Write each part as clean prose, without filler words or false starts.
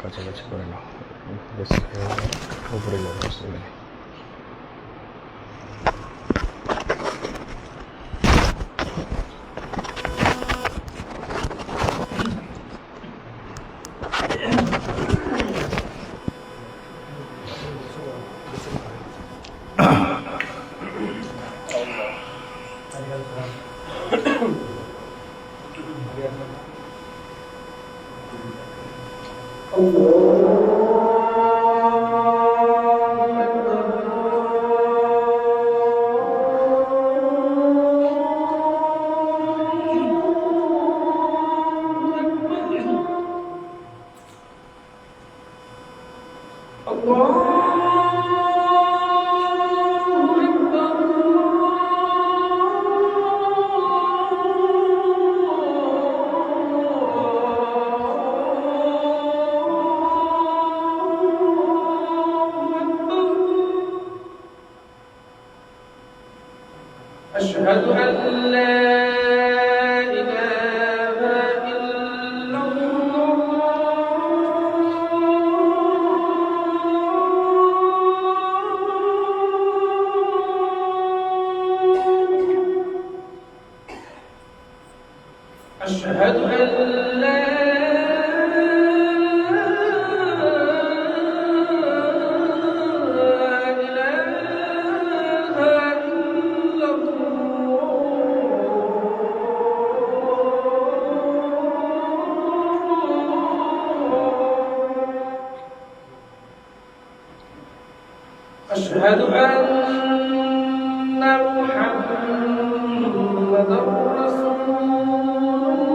কাছাকাছি করে নাও, উপরে যাবে আসলে। أشهد أن لا إله إلا الله. أشهد أن لا أشهد أن محمدًا رسول الله.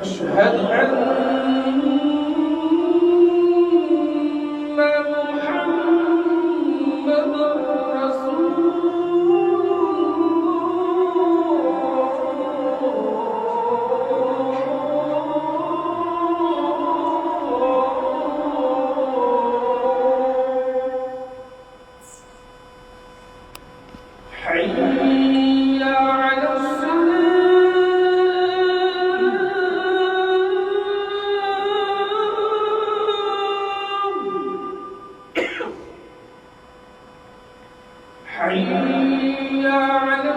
أشهد أن محمدًا رسول حي على الصلاة. حي على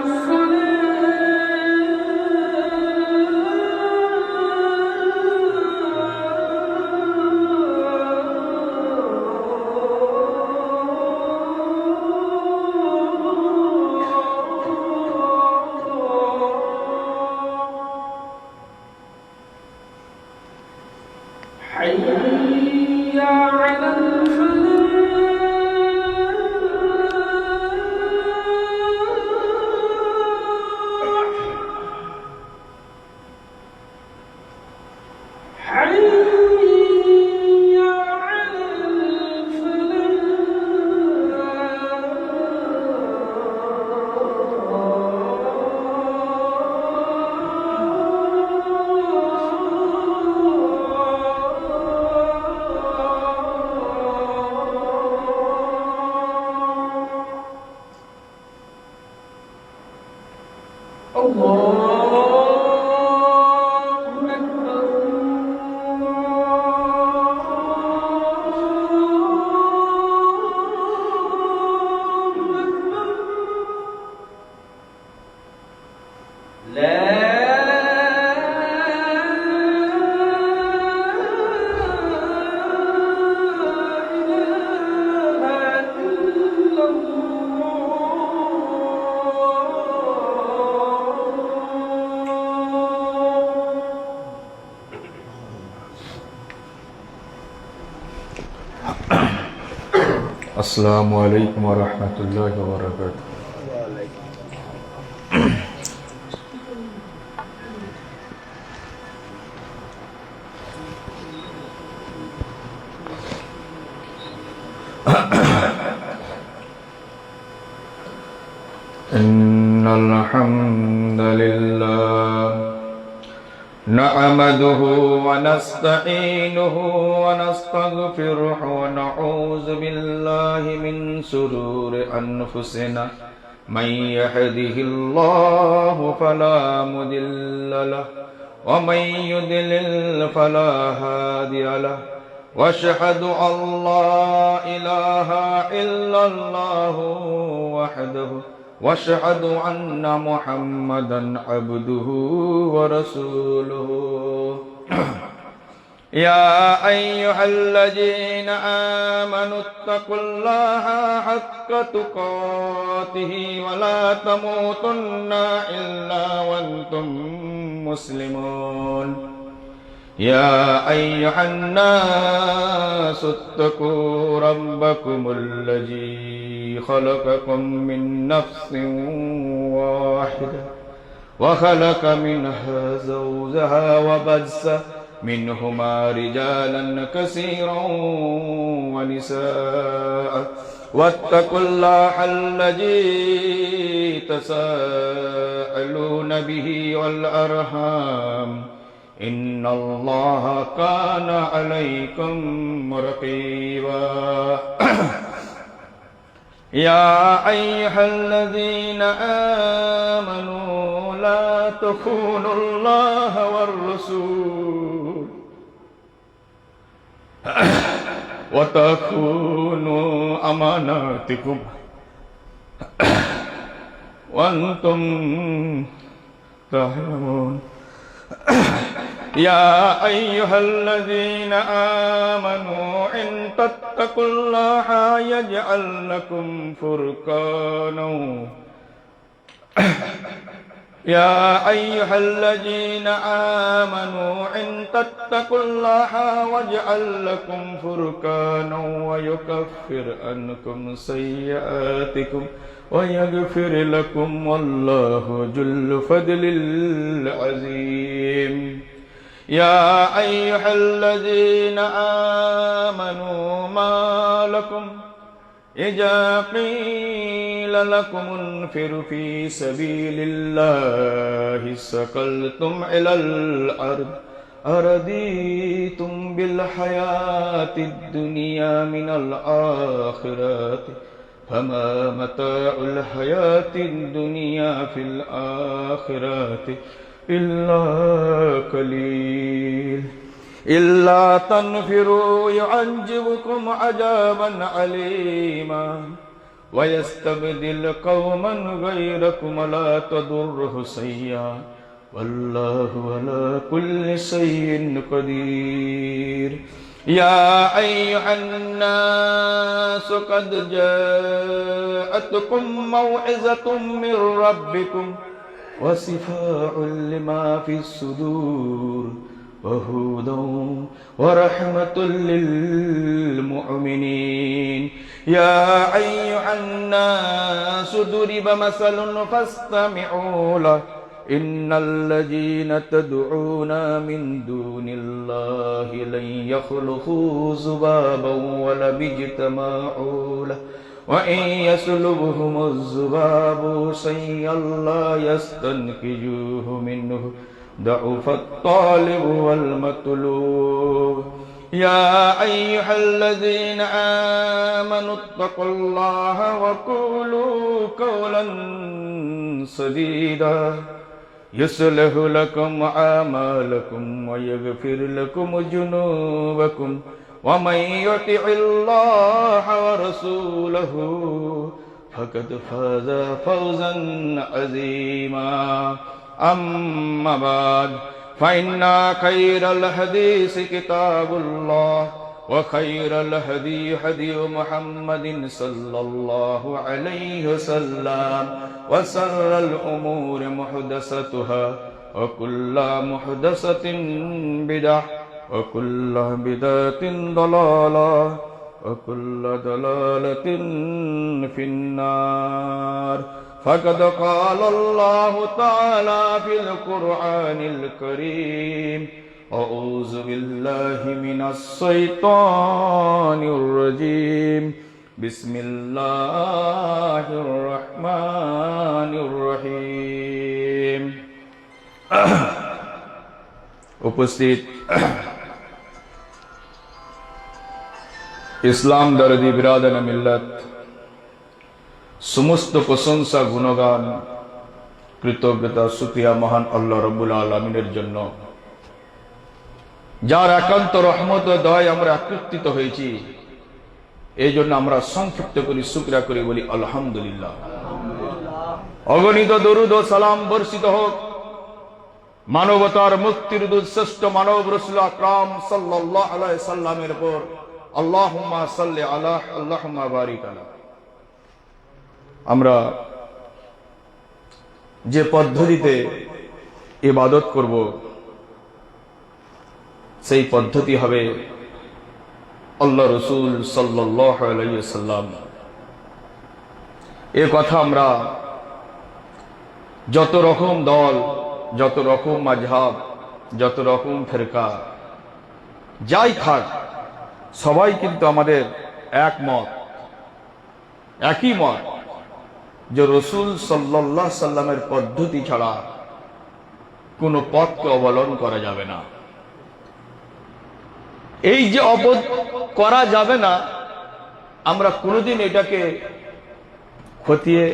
حي على الفلاح. حي على الله أكبر. الله أكبر. لا إله إلا আসসালামু আলাইকুম ওয়া রাহমাতুল্লাহি ওয়া বারাকাতুহু। إن الحمد لله نحمده ونستعينه ونستغفره ونعوذ بالله من شرور أنفسنا من يهده الله فلا مضل له ومن يضلل فلا هادي له واشهد أن لا إله إلا الله وحده واشهد أن محمدا عبده ورسوله يا أيها الذين آمنوا اتقوا الله حق تقاته ولا تموتن إلا وأنتم مسلمون يا أيها الناس اتقوا ربكم الذي خلقكم من نفس واحدة وخلق منها زوجها وبث منهما رجالا كثيرا ونساء واتقوا الله الذي تساءلون به والأرحام إن الله كان عليكم رقيبا يا أيها الذين آمنوا لا تخونوا الله والرسول وتخونوا أماناتكم وأنتم تعلمون يا أيها الذين آمنوا إن تتقوا الله يجعل لكم فرقانا يا أيها الذين آمنوا إن تتقوا الله ويجعل لكم فرقانا ويكفر عنكم سيئاتكم ويغفر لكم والله ذو الفضل العظيم يا أيها الذين آمنوا ما لكم إذا قيل لكم انفروا في سبيل الله ثقلتم إلى الأرض أرضيتم بالحياة الدنيا من الآخرة فما متاع الحياة الدنيا في الآخرة إلا قليل إلا تنفروا يعذبكم عذابا أليما ويستبدل قوما غيركم لا تضره شيئا والله على كل شيء قدير يا أيها الناس قد جاءتكم موعظة من ربكم وشفاء لما في الصدور وهدى ورحمة للمؤمنين يا أيها الناس ضرب مثل فاستمعوا له إن الذين تدعون من دون الله لن يخلقوا ذبابا ولو اجتمعوا له وإن يسلبهم الذباب شيئا لا يستنقذوه منه ضعف الطالب والمطلوب يا أيها الذين آمنوا اتقوا الله وقولوا قولا سديدا يصلح لكم أعمالكم ويغفر لكم ذنوبكم ومن يطع الله ورسوله فقد فاز فوزا عظيما أما بعد فإن خير الحديث كتاب الله وخير الهدي هدي محمد صلى الله عليه وسلم وشر الأمور محدثاتها وكل محدثة بدعة وكل بدعة ضلالة وكل ضلالة في النار فقد قال الله تعالى في القرآن الكريم أعوذ بالله من الشيطان الرجيم বিসমিল্লাহির রহমানির রহিম। উপস্থিত ইসলাম দরদি বিরাদান মিল্লাত, সমস্ত প্রশংসা গুণগান কৃতজ্ঞতা শুকরিয়া মহান আল্লাহ রাব্বুল আলামিনের জন্য, যার একান্ত রহমত ও দয়ায় আমরা একত্রিত হয়েছি। এই জন্য আমরা সংক্ষিপ্ত করি, শুকরিয়া করি, বলি আলহামদুলিল্লাহ। অগণিত দরুদ ও সালাম বর্ষিত হোক মানবতার মুক্তির দূত শ্রেষ্ঠ মানব রাসূল আকরাম সাল্লাল্লাহু আলাইহি সাল্লামের উপর। আল্লাহুম্মা সাল্লি আলা, আল্লাহুম্মা বারিক আলা। আমরা যে পদ্ধতিতে ইবাদত করব, সেই পদ্ধতি হবে আল্লাহ রাসূল সাল্লাল্লাহু আলাইহি সাল্লাম। এ কথা আমরা যত রকম দল, যত রকম মাযহাব, যত রকম ফিরকা যাই থাক, সবাই কিন্তু আমাদের একমত, একই মত যে রাসূল সাল্লাল্লাহু আলাইহি সাল্লামের পদ্ধতি ছাড়া কোনো পথকে অবলম্বন করা যাবে না। এই যে করা যাবে না, আমরা কোনোদিন এটাকে খতিয়ে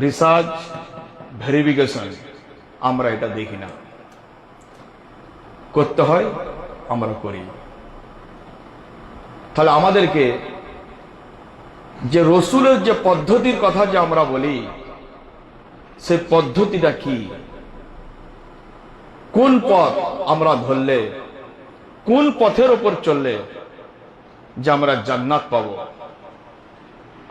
রিসার্চ ভেরিফিকেশন আমরা এটা দেখি না। করতে হয়, আমরা করি। তাহলে আমাদেরকে যে রসুলের যে পদ্ধতির কথা যে আমরা বলি, সেই পদ্ধতিটা কি, কোন পথ আমরা ধরলে, কোন পথের উপর চললে যে আমরা জান্নাত পাবো।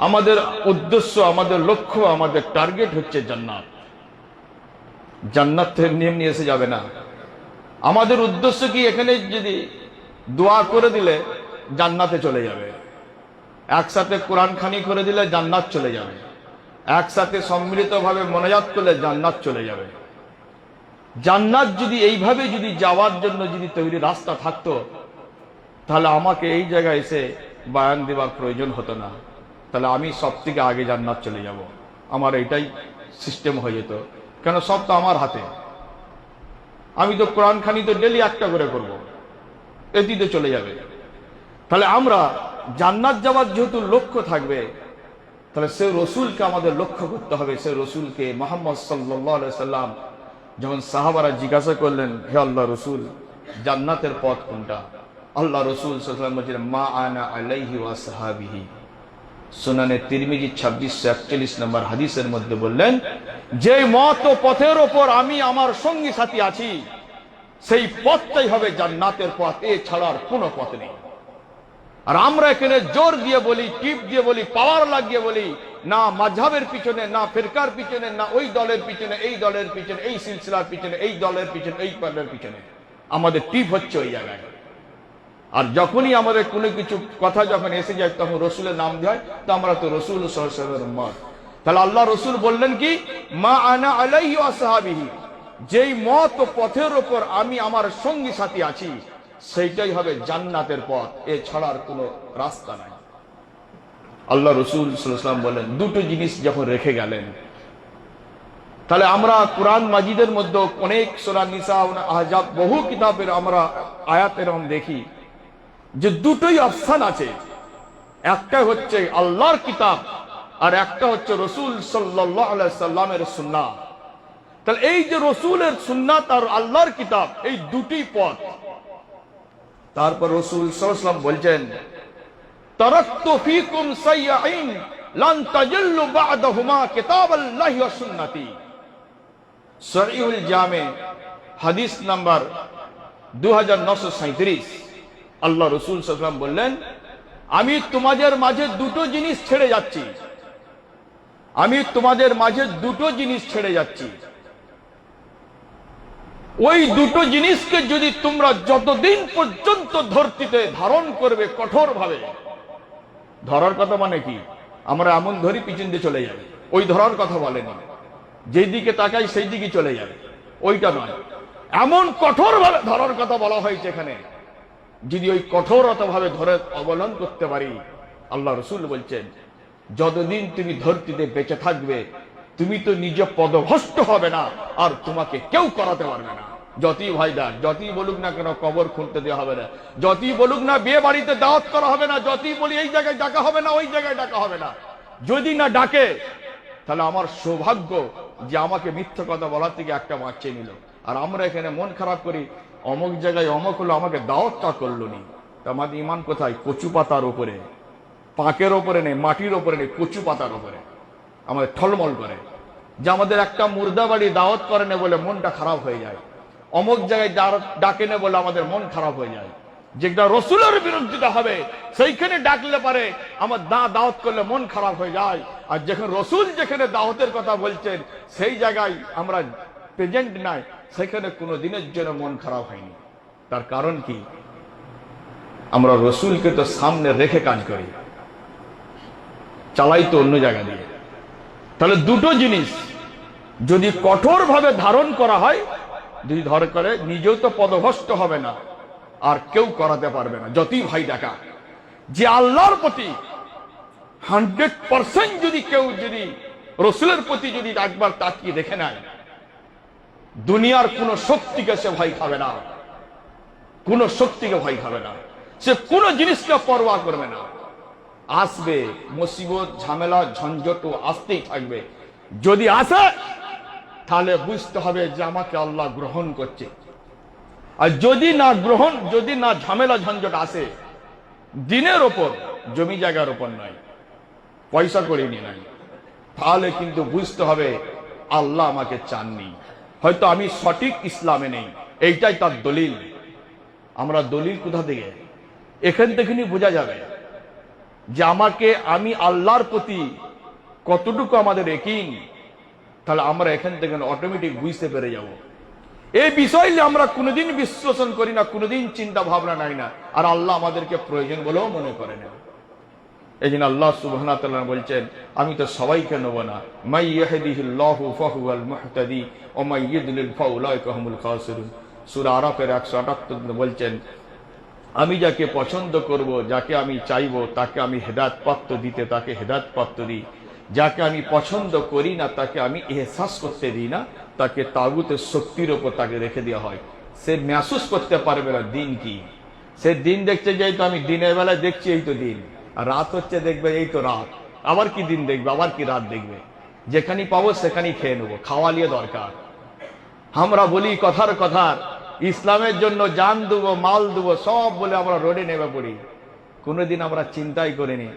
আমাদের উদ্দেশ্য, আমাদের লক্ষ্য, আমাদের টার্গেট হচ্ছে জান্নাত। জান্নাত থেকে নিয়ম নিয়ে এসে যাবে না। আমাদের উদ্দেশ্য কি, এখানে যদি দোয়া করে দিলে জান্নাতে চলে যাবে, একসাথে কোরআন খানি করে দিলে জান্নাত চলে যাবে, একসাথে সম্মিলিতভাবে মোনাজাত করলে জান্নাত চলে যাবে। জান্নাত যদি এইভাবে যদি যাওয়ার জন্য যদি তৈরি রাস্তা থাকতো, তাহলে আমাকে এই জায়গায় এসে বয়ান দেওয়ার প্রয়োজন হতো না। তাহলে আমি সব থেকে আগে জান্নাত চলে যাব, আমার এটাই সিস্টেম হয়ে যেত। কেন, সব তো আমার হাতে। আমি তো কোরআন খানি তো ডেলি একটা করে করব, এটিতে চলে যাবে। তাহলে আমরা জান্নাত যাওয়ার যেহেতু লক্ষ্য থাকবে, তাহলে সে রসুলকে আমাদের লক্ষ্য করতে হবে। সে রসুলকে, মুহাম্মদ সাল্লাল্লাহু আলাইহি সাল্লাম, যখন সাহাবারা জিজ্ঞাসা করলেন, হে আল্লাহ রসুল, জান্নাতের পথ কোনটা? আল্লাহ রসুল সাল্লাল্লাহু আলাইহি ওয়াসাল্লাম বললেন, মা আনা আলাইহি ওয়া আসহাবিহি। সুনানে তিরমিজি 2641 নম্বর হাদিসের মধ্যে বললেন, যে মত ও পথের ওপর আমি আমার সঙ্গী সাথী আছি, সেই পথটাই হবে জান্নাতের পথ, এ ছাড়ার কোনো পথ নেই। আর আমরা এখানে জোর দিয়ে বলি, টিপ দিয়ে বলি, পাওয়ার লাগিয়ে বলি, না মাযহাবের পিছনে, না ফিরকার পিছনে, না ওই দলের পিছনে, এই দলের পিছনে, এই সিলসিলার পিছনে, এই দলের পিছনে, এই দলের পিছনে। আমাদের টিপ হচ্ছে ওই জায়গায়। আর যখনই আমাদের কোনো কিছু কথা যখন এসে যায়, তখন রসুলের নাম দেওয়া হয়, তো আমরা তো রসুল সাল্লাল্লাহু আলাইহি ওয়াসাল্লামের উম্মত। তাহলে আল্লাহ রসুল বললেন কি, মা আনা আলাইহি ওয়া আসহাবিহি, যেই মত ও পথের উপর আমি আমার সঙ্গী সাথী আছি, সেইটাই হবে জান্নাতের পথ, এ ছাড়ার কোনো রাস্তা নাই। আল্লাহ রসুল সাল্লাল্লাহু আলাইহি ওয়াসাল্লাম বলেন, দুটো জিনিস যখন রেখে গেলেন, তাহলে আমরা কোরআন মাজিদের মধ্যে অনেক সূরা নিসা, আহজাব, বহু কিতাবের আমরা আয়াত এরকম দেখি যে দুটোই অপশন আছে। একটা হচ্ছে আল্লাহর কিতাব, আর একটা হচ্ছে রসুল সাল্লাল্লাহু আলাইহি সাল্লামের সুন্নাহ। তাহলে এই যে রসুলের সুন্নাত আর আল্লাহর কিতাব, এই দুটি পথ। তারপর রসুল সাল্লাল্লাহু আলাইহি ওয়াসাল্লাম বলছেন, তারাকতু ফীকুম সাইয়্যাইন লান তাজিল্লু বা'দাহুমা কিতাবাল্লাহি ওয়া সুন্নতি। সহিহুল জামে হাদিস নাম্বার 2937। আল্লাহ রসুল সাল্লাল্লাহু আলাইহি ওয়াসাল্লাম বললেন, আমি তোমাদের মাঝে দুটো জিনিস ছেড়ে যাচ্ছি, আমি তোমাদের মাঝে দুটো জিনিস ছেড়ে যাচ্ছি। ওই দুটো জিনিসকে যদি তোমরা যতদিন পর্যন্ত ধরতিতে ধারণ করবে কঠোরভাবে, ধরার কথা মানে কি, আমরা এমন ধরি পিছন দিয়ে চলে যাবে, ওই ধরার কথা বলেনি। যেই দিকে তাকাই সেই দিকে চলে যাবে, ওইটা নয়। এমন কঠোরভাবে ধরার কথা বলা হয়েছে এখানে। যদি ওই কঠোরতাভাবে ধরে অবলম্বন করতে পারি, আল্লাহ রসুল বলছেন, যতদিন তুমি ধরতিতে বেঁচে থাকবে তুমি তো নিজে পদভ্রষ্ট হবে না, আর তোমাকে কেউ করাতে পারবে না। যতই ভাইদার, যতই বলুক না কেন কবর খুঁড়তে দেওয়া হবে না, যতই বলুক না বিয়ে বাড়িতে দাওয়াত করা হবে না, যতই বলি এই জায়গায় ডাকা হবে না, ওই জায়গায় ডাকা হবে না, যদি না ডাকে তাহলে আমার সৌভাগ্য যে আমাকে মিথ্যা কথা বলার থেকে একটা বাঁচিয়ে নিল। আর আমরা এখানে মন খারাপ করি, অমুক জায়গায় অমুক হলো, আমাকে দাওয়াতটা করলো নি। তা আমাদের ইমান কোথায়? কচু পাতার উপরে, পাকের ওপরে নেই, মাটির ওপরে নেই, কচু পাতার উপরে আমাদের ঠলমল করে। যে আমাদের একটা মুর্দা বাড়ি দাওয়াত করে না বলে মনটা খারাপ হয়ে যায়, অমুক জায়গায় ডাকে না বলে আমাদের মন খারাপ হয়ে যায়। যেটা রসুলের বিরোধিতা হবে সেইখানে ডাকলে পারে আমার দাওয়াত করলে মন খারাপ হয়ে যায়। আর যেখানে রসুল যেখানে দাওয়াতের কথা বলছেন সেই জায়গায় আমরা প্রেজেন্ট নাই, সেখানে কোনো দিনের জন্য মন খারাপ হয়নি। তার কারণ কি? আমরা রসুলকে তো সামনে রেখে কাজ করি, চালাই তো অন্য জায়গা দিয়ে। তাহলে দুটো জিনিস যদি কঠোরভাবে ধারণ করা হয়, যদি ধর করে, নিজেও তো পদভ্রষ্ট হবে না, আর কেউ করাতে পারবে না যতই ভাই ডাকা। যে আল্লাহর প্রতি 100% যদি কেউ যদি রসুলের প্রতি যদি একবার তাকিয়ে দেখে নেয়, দুনিয়ার কোন শক্তিকে সে ভয় খাবে না, কোন শক্তিকে ভয় খাবে না, সে কোন জিনিসকে পরোয়া করবে না। আসবে মুসিবত, ঝামেলা, ঝঞ্ঝট আসতেই থাকবে। যদি আসে তাহলে বুঝতে হবে যে আমাকে আল্লাহ গ্রহণ করছে। আর যদি না ঝামেলা ঝঞ্ঝট আসে, দিনের ওপর, জমি জায়গার ওপর নয়, পয়সা করে নিয়ে নাই, তাহলে কিন্তু বুঝতে হবে আল্লাহ আমাকে চাননি, হয়তো আমি সঠিক ইসলামে নেই। এইটাই তার দলিল। আমরা দলিল কোথা থেকে? এখান থেকে বোঝা যাবে যে আমি আল্লাহর প্রতি কতটুকু আমাদের একই। তাহলে আমরা এখান থেকে অটোমেটিক বুঝতে পেরে যাব। এই বিষয় আমরা কোনোদিন বিশ্লেষণ করি না, কোনোদিন চিন্তা ভাবনা নাই না, আর আল্লাহ আমাদেরকে প্রয়োজন বলেও মনে করে না। এই জন্য আল্লাহ সুবহানাহু ওয়া তাআলা বলছেন, আমি তো সবাইকে নেব না। মাই ইয়াহদিহিল্লাহু ফাহুয়াল মুহতাদি ওয়া মাই ইউদ্লিল ফাউলাইকা হুমুল খাসিরুন। সূরা আরাফের 178 বলছেন, আমি যাকে পছন্দ করব, যাকে আমি চাইবো তাকে আমি হেদায়েত প্রাপ্ত দিতে তাকে হেদায়েত প্রাপ্ত দিই, যাকে আমি পছন্দ করি না তাকে আমি এহসাস করতে দিই না, তাকে তাগুতের শক্তির উপর তাকে রেখে দেওয়া হয়। সে মেহসুস করতে পারবে না দিন কি। সে দিন দেখছে যে এই তো আমি দিনের বেলায় দেখছি এই তো দিন, আর রাত হচ্ছে দেখবে এই তো রাত, আবার কি দিন দেখবে, আবার কি রাত দেখবে। যেখানেই পাবো সেখানেই খেয়ে নেবো, খাওয়া নিয়ে দরকার। আমরা বলি কথার ইসলামের জন্য জান দেবো, মাল দেবো, সব বলে আমরা রোডে নেমে পড়ি। কোনোদিন আমরা চিন্তাই করিনি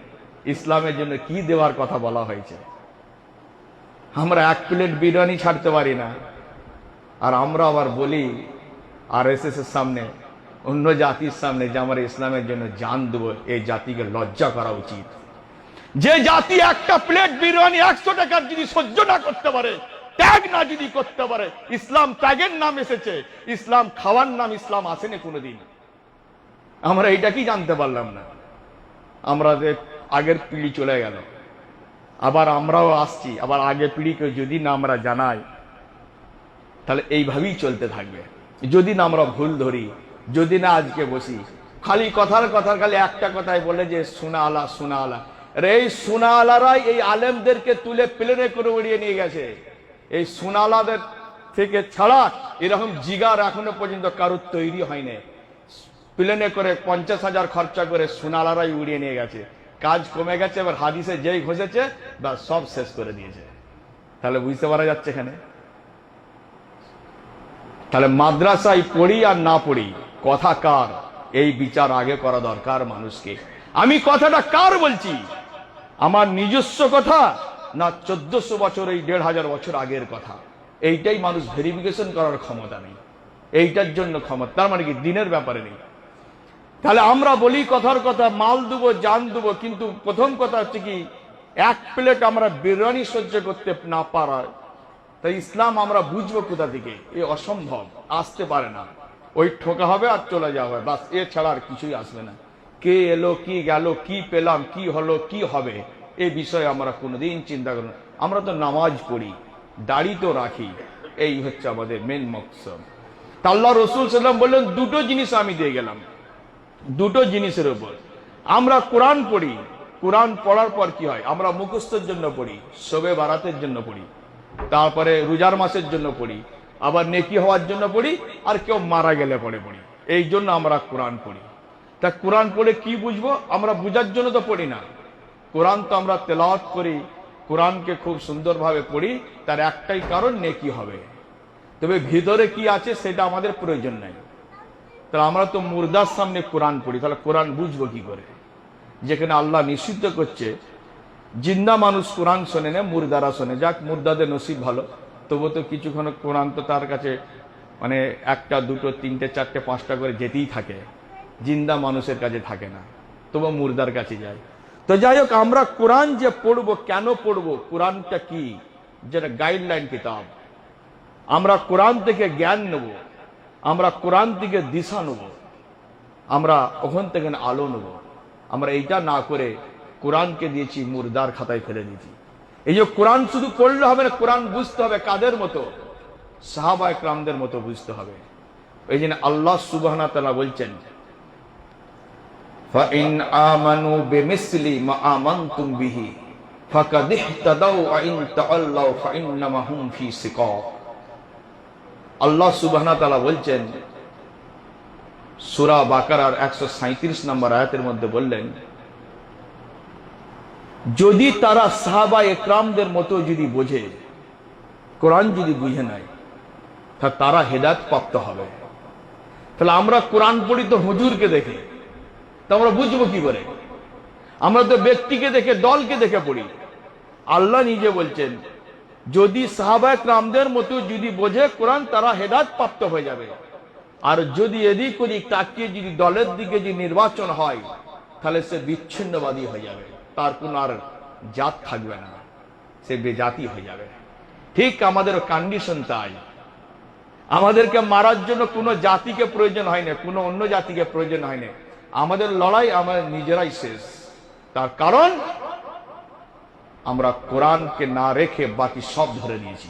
ইসলামের জন্য কি দেওয়ার কথা বলা হয়েছে। আমরা এক প্লেট বিরিয়ানি ছাড়তে পারি না, আর আমরা আবার বলি RSS এর সামনে, অন্য জাতির সামনে যে আমরা ইসলামের জন্য জান দেবো। এই জাতিকে লজ্জা করা উচিত। যে জাতি একটা প্লেট বিরিয়ানি 100 টাকার যদি সহ্য না করতে পারে, ত্যাগ না যদি করতে পারে, ইসলাম ত্যাগের নাম এসেছে, ইসলাম খাওয়ার নাম ইসলাম আসেনি কোনোদিন। আমরা এটা কি জানতে পারলাম না? আমাদের আগের পিঢ়ি চলে গেল, আবার আমরাও আসছি, আবার আগের পিঢ়িকে যদি না আমরা জানাই তাহলে এইভাবেই চলতে থাকবে। যদি না আমরা ভুল ধরি, যদি না আজকে বসি খালি কথার খালি একটা কথাই বলে যে সুনা আলা। এই সুনা আলারাই এই আলেমদেরকে তুলে প্লেনে করে উড়িয়ে নিয়ে গেছে। এই সুনা আলাদের থেকে ছাড়া এরকম জিগার এখনো পর্যন্ত কারোর তৈরি হয়নি। প্লেনে করে 50,000 খরচা করে সুনা আলারাই উড়িয়ে নিয়ে গেছে। কাজ কমে গেছে, এবার হাদিসে যেই ঘষেছে বা সব শেষ করে দিয়েছে। তাহলে বুঝতে পারা যাচ্ছে এখানে। তাহলে মাদ্রাসায় পড়ি আর না পড়ি, কথা কার, এই বিচার আগে করা দরকার মানুষকে। আমি কথাটা কার বলছি, আমার নিজস্ব কথা না 1400 বছর, এই 1500 বছর আগের কথা? এইটাই মানুষ ভেরিফিকেশন করার ক্ষমতা নেই, এইটার জন্য ক্ষমতা, তার মানে কি দিনের ব্যাপারে নেই। তাহলে আমরা বলি কথার কথা, মাল দেবো, জান দেবো, কিন্তু প্রথম কথা হচ্ছে কি, এক প্লেট আমরা বিরিয়ানি সহ্য করতে না পারায় তাই ইসলাম আমরা বুঝবো কোথা থেকে? এ অসম্ভব, আসতে পারে না। ওই ঠোকা হবে আর চলে যাওয়া হবে, বাস, এ ছাড়া আর কিছুই আসবে না। কে এলো, কি গেল, কি পেলাম, কি হলো, কি হবে, এই বিষয়ে আমরা কোনোদিন চিন্তা করি না। আমরা তো নামাজ পড়ি, দাড়ি তো রাখি, এই হচ্ছে আমাদের মেন মকসদ। আল্লাহ রসুল সাল্লাম বললেন, দুটো জিনিস আমি দিয়ে গেলাম, দুটো জিনিসের উপর। আমরা কোরআন পড়ি, কোরআন পড়ার পর কি হয়, আমরা মুখস্থের জন্য পড়ি, শবে বারাতের জন্য পড়ি, তারপরে রোজার মাসের জন্য পড়ি, আবার নেকি হওয়ার জন্য পড়ি, আর কেউ মারা গেলে পড়ি। এই জন্য আমরা কোরআন পড়ি। তা কোরআন পড়ে কি বুঝবো? আমরা বুঝার জন্য তো পড়ি না। কোরআন তো আমরা তেলাওয়াত করি, কোরআনকে খুব সুন্দরভাবে পড়ি, তার একটাই কারণ নেকি হবে। তবে ভিতরে কি আছে সেটা আমাদের প্রয়োজন নাই। তাহলে আমরা তো মুর্দার সামনে কোরআন পড়ি, তাহলে কোরআন বুঝবো কি করে? যেখানে আল্লাহ নিষিদ্ধ করছে জিন্দা মানুষ কোরআন শোনে না, মুর্দারা শোনে। যাক, মুর্দাদের নসিব ভালো, তবু তো কিছুক্ষণ কোরআন তো তার কাছে মানে একটা দুটো তিনটে চারটে পাঁচটা করে যেতেই থাকে, জিন্দা মানুষের কাছে থাকে না, তবু মুর্দার কাছে যায়। তো যাই হোক, আমরা কোরআন যে পড়বো, কেন পড়বো, কোরআনটা কি, যেটা গাইডলাইন কিতাব। আমরা কোরআন থেকে জ্ঞান নেব, আমরা কোরআন থেকে দিশা নেব, আমরা ওখান থেকে আলো নেব। আমরা এইটা না করে কোরআনকে দিয়েছি মুর্দার খাতায় ফেলে দিয়েছি। এই যে কোরআন শুধু পড়লে হবে না, কোরআন বুঝতে হবে কাদের মতো, সাহাবা একরামদের মতো বুঝতে হবে। এই জন্য আল্লাহ সুবহানাহু ওয়া তাআলা বলছেন, فَإِنْ آمَنُوا بِمِثْلِ مَا آمَنْتُمْ بِهِ فَقَدِ اهْتَدَوْا وَإِنْ تَوَلَّوْا فَإِنَّمَا هُمْ فِي شِقَاقٍ। আল্লাহ সুবহানাহু ওয়া তাআলা বলছেন সূরা বাকারার 137 নম্বর আয়াতের মধ্যে বললেন, যদি তারা সাহাবা একরামদের মতো যদি বোঝে, কোরআন যদি বুঝে নেয়, তা তারা হেদায়েত প্রাপ্ত হবে। তাহলে আমরা কোরআন পড়ি তো হুজুরকে দেখে, তা আমরা বুঝবো কি করে? আমরা তো ব্যক্তিকে দেখে, দলকে দেখে পড়ি। আল্লাহ নিজে বলছেন, যদি সাহাবা একরামদের মতো যদি বোঝে কোরআন, তারা হেদায়েত প্রাপ্ত হয়ে যাবে। আর যদি এদিক ওদিক তাকিয়ে যদি দলের দিকে যদি নির্বাচন হয়, তাহলে সে বিচ্ছিন্নবাদী হয়ে যাবে, তার কোন আর জাত থাকবে না, সে বেজাতি হয়ে যাবে। ঠিক আমাদের কন্ডিশন তাই। আমাদেরকে মারার জন্য কোনো জাতিকে প্রয়োজন হয় না, কোনো অন্য জাতিকে প্রয়োজন হয় না। আমাদের লড়াই আমরা নিজেরাই শেষ। তার কারণ আমরা কোরআনকে না রেখে বাকি সব ধরে নিয়েছি।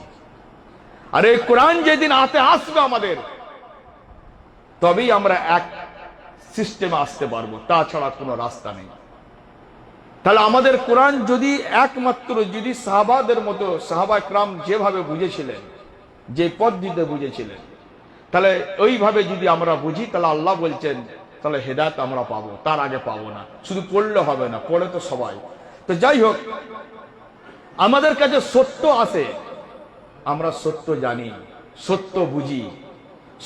আর এই কোরআন যেদিন হাতে আসবে আমাদের, তবেই আমরা এক সিস্টেমে আসতে পারবো, তাছাড়া কোনো রাস্তা নেই। তাহলে আমাদের কোরআন যদি একমাত্র যদি সাহাবাদের মতো, সাহাবা একরাম যেভাবে বুঝেছিলেন, যে পদ্ধতিতে বুঝেছিলেন, তাহলে ওইভাবে যদি আমরা বুঝি, তাহলে আল্লাহ বলছেন তাহলে হেদায়েত আমরা পাবো, তার আগে পাবো না। শুধু পড়লে হবে না, পড়ে তো সবাই। তো যাই হোক, আমাদের কাছে সত্য আসে, আমরা সত্য জানি, সত্য বুঝি,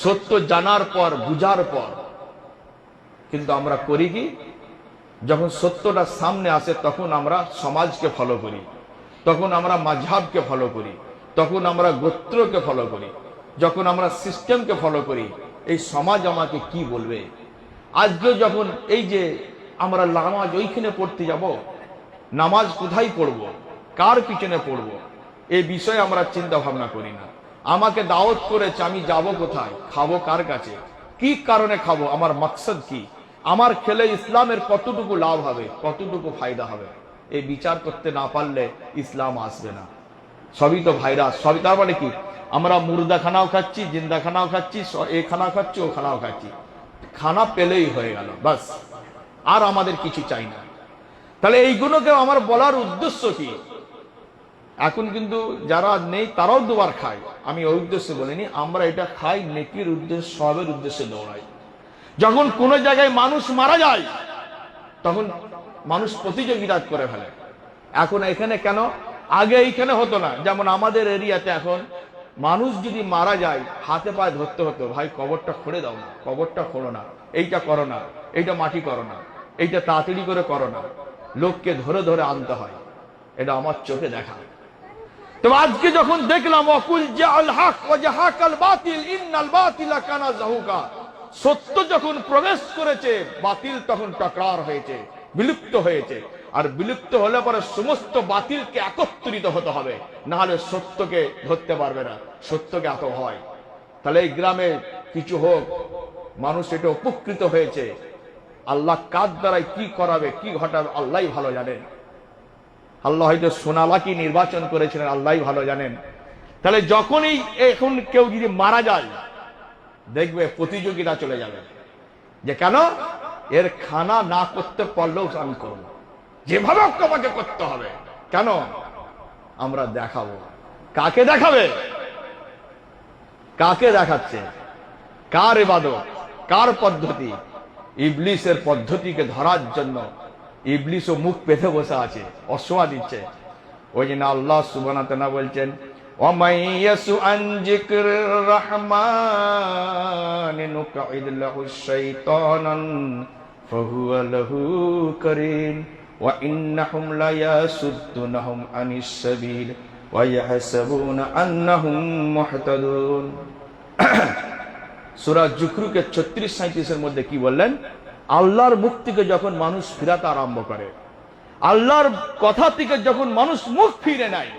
সত্য জানার পর, বুঝার পর, কিন্তু আমরা করি কি? যখন সত্যটা সামনে আসে তখন আমরা সমাজকে ফলো করি, তখন আমরা মাযহাবকে ফলো করি, তখন আমরা গোত্রকে ফলো করি, যখন আমরা সিস্টেমকে ফলো করি। এই সমাজ আমাকে কি বলবে? আজকে যখন এই যে আমরা নামাজ ওইখানে পড়তে যাব, নামাজ কোথায় পড়বো, কার পিছনে পড়বো, এই বিষয়ে আমরা চিন্তা ভাবনা করি না। আমাকে দাওয়াত করেছে, আমি যাব কোথায়, খাবো কার কাছে, কি কারণে খাবো, আমার মাকসাদ কি, আমার খেলে ইসলামের কতটুকু লাভ হবে, কতটুকু ফায়দা হবে, এই বিচার করতে না পারলে ইসলাম আসবে না। সবই তো ভাইরাস, সবই। তার মানে কি? আমরা মুর্দা খানাও খাচ্ছি, জিন্দা খানাও খাচ্ছি, এ খানা খাচ্ছি, ও খানাও খাচ্ছি, খানা পেলেই হয়ে গেল, বাস, আর আমাদের কিছু চাই না। তাহলে এইগুলোকে আমার বলার উদ্দেশ্য কি? এখন কিন্তু যারা নেই তারাও দুবার খায়, আমি ওই উদ্দেশ্যে বলিনি। আমরা এটা খাই নেকির উদ্দেশ্য, সবের উদ্দেশ্যে দৌড়াই। যখন কোন জায়গায় মানুষ মারা যায়, তখন মানুষ প্রতিযোগিতা করে ফেলে। এখন এখানে কেন, আগে এইখানে হতো না। যেমন আমাদের এরিয়াতে এখন মানুষ যদি মারা যায়, হাতে পায়ে ধরতে হতো, ভাই কবরটা খুঁড়ে দাও না, কবরটা খোঁড়ো না, এইটা করো না, এইটা মাটি করো না, এইটা তাড়াতাড়ি করে করো না, লোককে ধরে ধরে আনতে হয়। এটা আমার চোখে দেখা। তো আজকে যখন দেখলাম ওয়াকুল জাআল হক ওয়া জাহাকাল বাতিল ইন্নাল বাতিলা কানা যাহুকা, সত্য যখন প্রবেশ করেছে, বাতিল তখন টকরার হয়েছে, বিলুপ্ত হয়েছে। আর বিলুপ্ত হলে পরে সমস্ত বাতিলকে একত্রিত হতে হবে, না হলে সত্যকে ধরতে পারবে না, সত্যকে এত হয়। তাহলে এই গ্রামে কিছু হোক, মানুষ এটা উপকৃত হয়েছে, আল্লাহ কার দ্বারাই কি করাবে, কি ঘটাবে আল্লাহই ভালো জানেন। আল্লাহ হয়তো সোনালাকি নির্বাচন করেছিলেন, আল্লাহই ভালো জানেন। তাহলে যখনই এখন কেউ যদি মারা যায়, দেখবে প্রতিযোগিতা চলে যাবে, যে কেন এর খানা না করতে পারলেও আমি করব, যেভাবে হোক তোমাকে করতে হবে। কেন? আমরা দেখাবো। কাকে দেখাবে? কাকে দেখাচ্ছে? কার ইবাদত, কার পদ্ধতি? ইবলিসের পদ্ধতিকে ধরার জন্য ইবলিসও মুখ পেতে বসে আছে, অসোয়া দিচ্ছে। ওই জন্য আল্লাহ সুবহানাহু ওয়া তাআলা বলছেন, وَمَن يَسُ عَن ذِكْرِ الرَّحْمَنِ نُقْعِدْ لَهُ شَيْطَانًا فَهُوَ لَهُ قَرِينٌ وَإِنَّهُمْ لَيَصُدُّونَهُمْ عَنِ السَّبِيلِ وَيَحْسَبُونَ أَنَّهُمْ مُهْتَدُونَ। সূরা যুখরুকের 36-37 এর মধ্যে কি বললেন? আল্লাহর মুখ থেকে যখন মানুষ ফিরাতে আরম্ভ করে, আল্লাহর কথা থেকে যখন মানুষ মুখ ফিরে নেয়,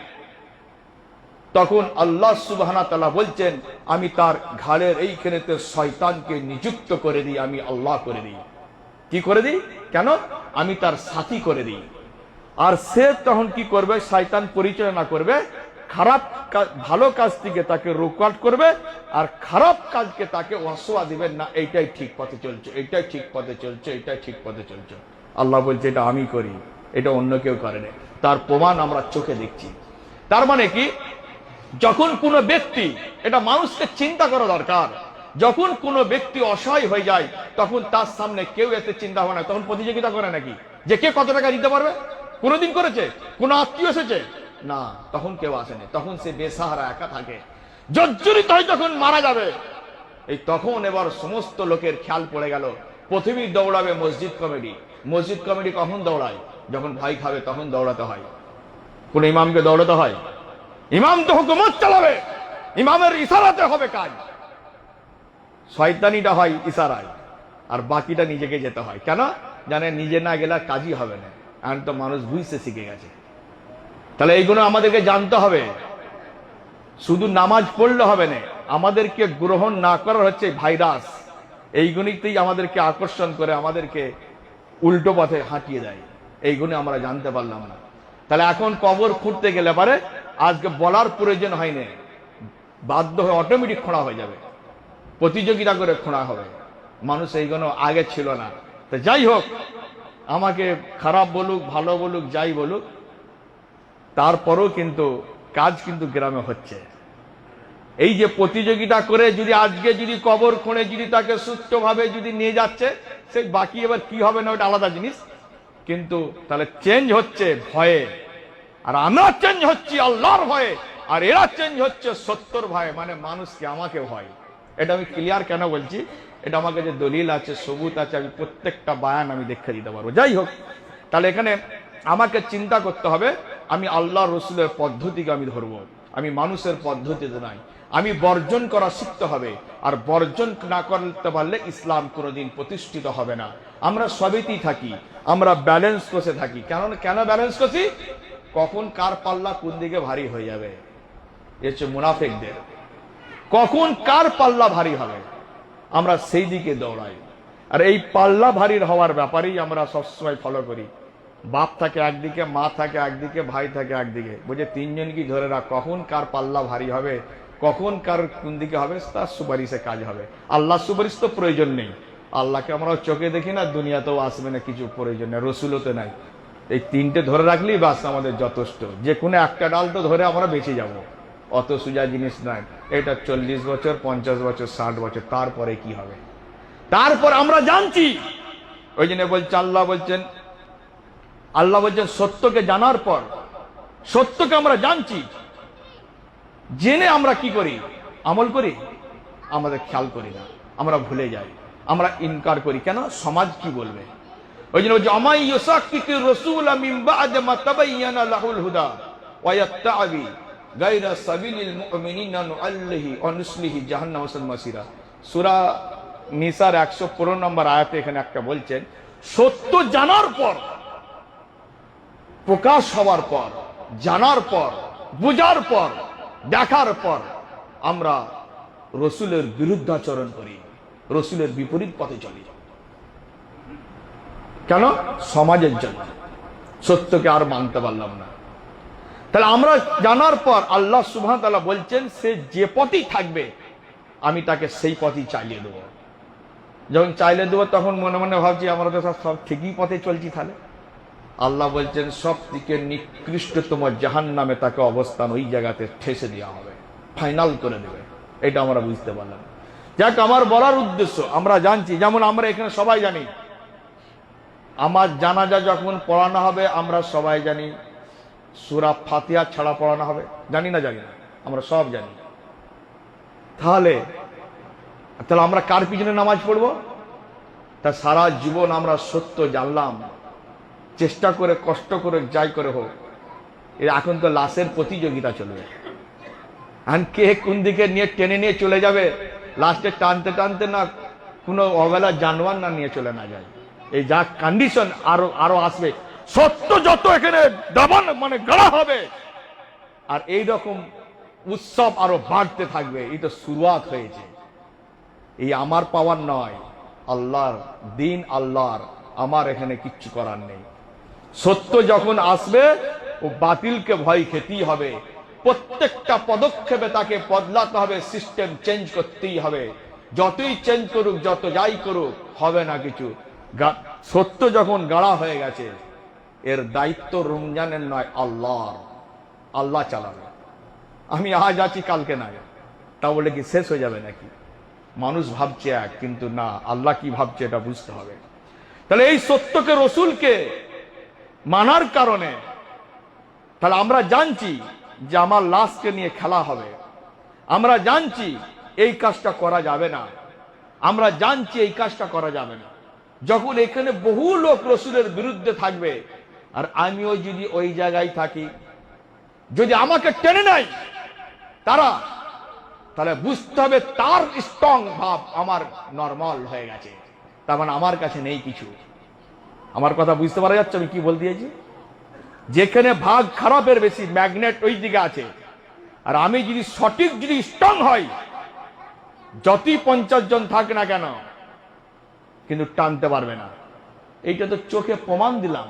তখন আল্লাহ সুবহানাহু ওয়া তাআলা বলছেন, আমি তার ঘাড়ের এইখানেতে শয়তানকে নিযুক্ত করে দিই, আমি আল্লাহ করে দিই। কি করে দিই? কেন? আমি তার সাথী করে দিই। আর সে তখন কি করবে? শয়তান পরিচালনা করবে, খারাপ ভালো কাজ থেকে তাকে রোকওয়াট করবে, আর খারাপ কাজকে তাকে ওয়াসওয়া দিবেন না, এইটাই ঠিক পথে চলছে, এইটাই ঠিক পথে চলছে, এইটাই ঠিক পথে চলছে। আল্লাহ বলছে এটা আমি করি, এটা অন্য কেউ করে না। তার প্রমাণ আমরা চোখে দেখছি। তার মানে কি? যখন কোনো ব্যক্তি, এটা মানুষকে চিন্তা করা দরকার, যখন কোনো ব্যক্তি অসহায় হয়ে যায়, তখন তার সামনে কেউ এতে চিন্তা হয় না, তখন প্রতিযোগিতা করে নাকি যে কে কত টাকা দিতে পারবে? কোনোদিন করেছে? কোন আত্মীয় এসেছে? না, তখন কেউ আসেনি। তখন সে বেসাহারা একা থাকে, জর্জরিত হয়, যখন মারা যাবে, এই তখন এবার সমস্ত লোকের খেয়াল পড়ে গেল, প্রথমেই দৌড়াবে মসজিদ কমিটি। মসজিদ কমিটি কখন দৌড়ায়? যখন ভয় খাবে তখন দৌড়াতে হয়। কোন ইমামকে দৌড়াতে হয়? ইমাম তো হুকুমত চালাবে, ইমামের ইশারাতে হবে কাজ। শয়তানিটা হয় ইশারায়, আর বাকিটা নিজেকে যেতে হয়। কেন? জানে নিজে না গেলে কাজই হবে না। এখন তো মানুষ বুঝতে শিখে গেছে। তাহলে এইগুলো আমাদেরকে জানতে হবে। শুধু নামাজ পড়লে হবে না, আমাদেরকে গ্রহণ না করার হচ্ছে ভাইরাস। এইগুলিতেই আমাদেরকে আকর্ষণ করে, আমাদেরকে উল্টো পথে হাঁটিয়ে দেয়। এইগুলো আমরা জানতে পারলাম না। তাহলে এখন কবর খুঁড়তে গেলে পারে আজকে বলার প্রয়োজন হয়নি, বাধ্য হয়ে অটোমেটিক খোঁড়া হয়ে যাবে, প্রতিযোগিতা করে খোঁড়া হবে। মানুষ এইগুলো আগে ছিল না। তো যাই হোক, আমাকে খারাপ বলুক, ভালো বলুক, যাই বলুক, তারপরও কিন্তু কাজ কিন্তু গ্রামে হচ্ছে। এই যে প্রতিযোগিতা করে যদি আজকে যদি কবর খুঁড়ে যদি তাকে সুষ্ঠুভাবে যদি নিয়ে যাচ্ছে, সে বাকি এবার কি হবে না ওটা আলাদা জিনিস। কিন্তু তাহলে চেঞ্জ হচ্ছে ভয়ে, আর আমরা চেঞ্জ হচ্ছি আল্লাহর ভয়ে, আর এরা চেঞ্জ হচ্ছে সত্যর ভয়ে, মানে মানুষকে আমাকে ভয়। এটা আমি ক্লিয়ার কেন বলছি? এটা আমার কাছে দলিল আছে, সবুত আছে, আমি প্রত্যেকটা বায়ান আমি দেখে দিতে পারবো। যাই হোক, তাহলে এখানে আমাকে চিন্তা করতে হবে, আমি আল্লাহ রসুলের পদ্ধতিকে আমি ধরবো, আমি মানুষের পদ্ধতিতে নাই। আমি বর্জন করা শিখতে হবে, আর বর্জন না করতে পারলে ইসলাম কোনোদিন প্রতিষ্ঠিত হবে না। আমরা সবেতেই থাকি, আমরা ব্যালেন্স কষে থাকি। কেন ব্যালেন্স কষি? কখন কার পাল্লা কোন দিকে ভারী হয়ে যাবে, এ হচ্ছে মুনাফিকদের। কখন কার পাল্লা ভারী হবে, আমরা সেই দিকে দৌড়াই। আর এই পাল্লা ভারী হওয়ার ব্যাপারেই আমরা সবসময় ফলো করি। বাপ থাকে একদিকে, মা থাকে একদিকে, ভাই থাকে একদিকে, বুঝে তিনজন কি ধরে রাখ, কখন কার পাল্লা ভারী হবে, কখন কার কোন দিকে হবে, তার সুপারিশে কাজ হবে। আল্লাহ সুপারিশ তো প্রয়োজন নেই, আল্লাহকে আমরা চোখে দেখি না, দুনিয়াতেও আসবে না, কিছু প্রয়োজন নেই, রসুলও তো নাই। এই তিনটে ধরে রাখলেই বাস আমাদের যথেষ্ট। যে কোনো একটা ডাল তো ধরে আমরা বেঁচে যাব, অত সোজা জিনিস নয়। এটা 40 বছর, 50 বছর, 60 বছর, তারপরে কি হবে? তারপর আমরা জানছি। ওই জন্য বলছে আল্লাহ বলছেন সত্যকে জানার পর, সত্যকে আমরা জানছি, জেনে আমরা কি করি? আমল করি? আমাদের খেয়াল করি না, আমরা ভুলে যাই, আমরা ইনকার করি। কেন? সমাজ কি বলবে? ওই জন্য বলছে আমাই ইউসাক্কিকির রাসূলা মিন বা'দি মা তাবায়্যানা লাহুল হুদা ওয়া ইয়াত্তাবি গায়রা সাবিলিল মুমিনিনা নুআল্লিহি ওয়া নুসলিহি জাহান্নাম ওয়া মাসিরা। সূরা নিসার 115 নম্বর আয়াতে এখানে একটা বলছেন, সত্য জানার পর, প্রকাশ হওয়ার পর, জানার পর, বুঝার পর, দেখার পর আমরা রসুলের বিরুদ্ধাচরণ করি, রসুলের বিপরীত পথে চলি। কেন? সমাজের জন্য। সত্যকে আর মানতে পারলাম না। তাহলে আমরা জানার পর আল্লাহ সুবহানাহু ওয়া তাআলা বলছেন, সে যে পথেই থাকবে আমি তাকে সেই পথই চালিয়ে দেবো। যখন চালিয়ে দেবো তখন মনে মনে ভাবছি আমরা তো সব ঠিকই পথে চলছি, আল্লাহ বলছেন সব থেকে নিকৃষ্টতম জাহান্নামে তাকে অবস্থান ওই জায়গাতে ঠেসে দেওয়া হবে, ফাইনাল করে দেবে। এটা আমরা বুঝতে পারলাম। যাক, আমার বলার উদ্দেশ্য, আমরা জানছি, যেমন আমরা এখানে সবাই জানি আমার জানাজা যখন পড়ানো হবে, আমরা সবাই জানি সূরা ফাতিহা ছাড়া পড়ানো হবে। জানি না? জানি না, আমরা সব জানি। তাহলে আমরা কার পিছনে নামাজ পড়বো? তা সারা জীবন আমরা সত্য জানলাম, চেষ্টা করে কষ্ট করে যাই করে হোক, এখন তো লাশের প্রতিযোগিতা চলবে। এখন কে কোন দিকে নিয়ে টেনে নিয়ে চলে যাবে, লাস্টে টানতে টানতে না কোনো অবেলা জানোয়ার না নিয়ে চলে না যায়। এই যা কন্ডিশন আরো আসবে, সত্য যত এখানে দাবান মানে গড়া হবে, আর এই রকম উৎসব আরো বাড়তে থাকবে। এই তো শুরুয়াত হয়েছে। এই আমার পাওয়ার নয়, আল্লাহর দিন, আল্লাহর। আমার এখানে কিচ্ছু করার নেই। সত্য যখন আসবে, ও বাতিলকে ভয় খেতেই হবে। প্রত্যেকটা পদক্ষেপে তাকে বদলাতে হবে, সিস্টেম চেঞ্জ করতেই হবে। যতই চেঞ্জ করুক, যত যাই করুক, হবে না কিছু। সত্য যখন গাড়া হয়ে গেছে, এর দায়িত্ব রমজানের নয়, আল্লাহর। আল্লাহ চালাবে। আমি আজ আছি, কালকে নাই, তা বলে কি শেষ হয়ে যাবে নাকি? মানুষ ভাবছে এক, কিন্তু না, আল্লাহ কি ভাবছে এটা বুঝতে হবে। তাহলে এই সত্যকে, রসুলকে মানার কারণে তাহলে আমরা জানছি যে আমার লাশকে নিয়ে খেলা হবে। আমরা জানছি এই কাজটা করা যাবে না। আমরা জানছি এই কাজটা করা যাবে না। যখন এখানে বহু লোক রসুলের বিরুদ্ধে থাকবে, আর আমিও যদি ওই জায়গায় থাকি, যদি আমাকে টেনে নেয় তারা, তাহলে বুঝতে হবে তার স্ট্রং ভাব আমার নরমাল হয়ে গেছে, তার মানে আমার কাছে নেই কিছু। আমার কথা বুঝতে পারা যাচ্ছে আমি কি বলতে চাইছি? যেখানে ভাগ খারাপের বেশি, ম্যাগনেট ওই দিকে আছে। আর আমি যদি সঠিক, যদি স্ট্রং হয়, যতই 50 জন থাকে না কেন, কিন্তু টানতে পারবে না। এইটা তো চোখে প্রমাণ দিলাম।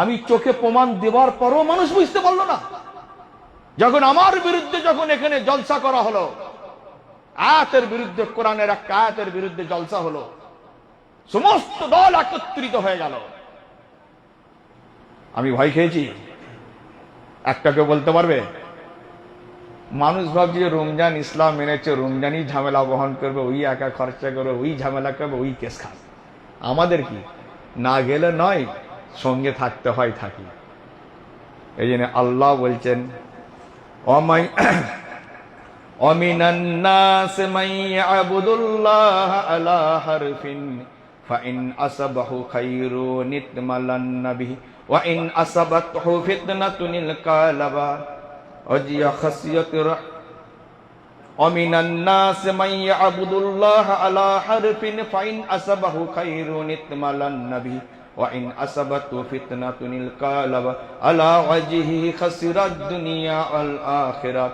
আমি চোখে প্রমাণ দেওয়ার পরও মানুষ বুঝতে পারলো না। যখন আমার বিরুদ্ধে, যখন এখানে জলসা করা হলো, আয়াতের বিরুদ্ধে, কোরআনের একটা আয়াতের বিরুদ্ধে জলসা হলো, সমস্ত দল একত্রিত হয়ে গেল, আমি ভয় খেয়েছি? একটাকে বলতে পারবে? মানুষ ভাবছে যে রমজান ইসলাম মেনেছে, রমজানই ঝামেলা বহন করবে, ওই একা খরচা করবে, ওই ঝামেলা করবে, ওই কেস খাবে। আমাদের কি, না গেলে নয়, সঙ্গে থাকতে হয়, থাকি। এই জন্য আল্লাহ বলছেন, وَمِنَ النَّاسِ مَن يَعْبُدُ اللَّهَ عَلَى حَرْفٍ فَإِنْ أَصَبَهُ خَيْرٌ اطْمَأَنَّ بِهِ وَإِنْ أَصَبَتْهُ فِتْنَةٌ انقلب وَجِهَ خَسِيَةٌ وَمِنَ النَّاسِ مَن يَعْبُدُ اللَّهَ عَلَى حَرْفٍ فَإِنْ أَصَبَهُ خَيْرٌ اطْمَأَنَّ بِهِ وَإِنْ أَصَبَتْهُ فِتْنَةٌ انقلب عَلَى وَجْهِهِ خَسِرَ الدُّنْيَا وَالْآخِرَةَ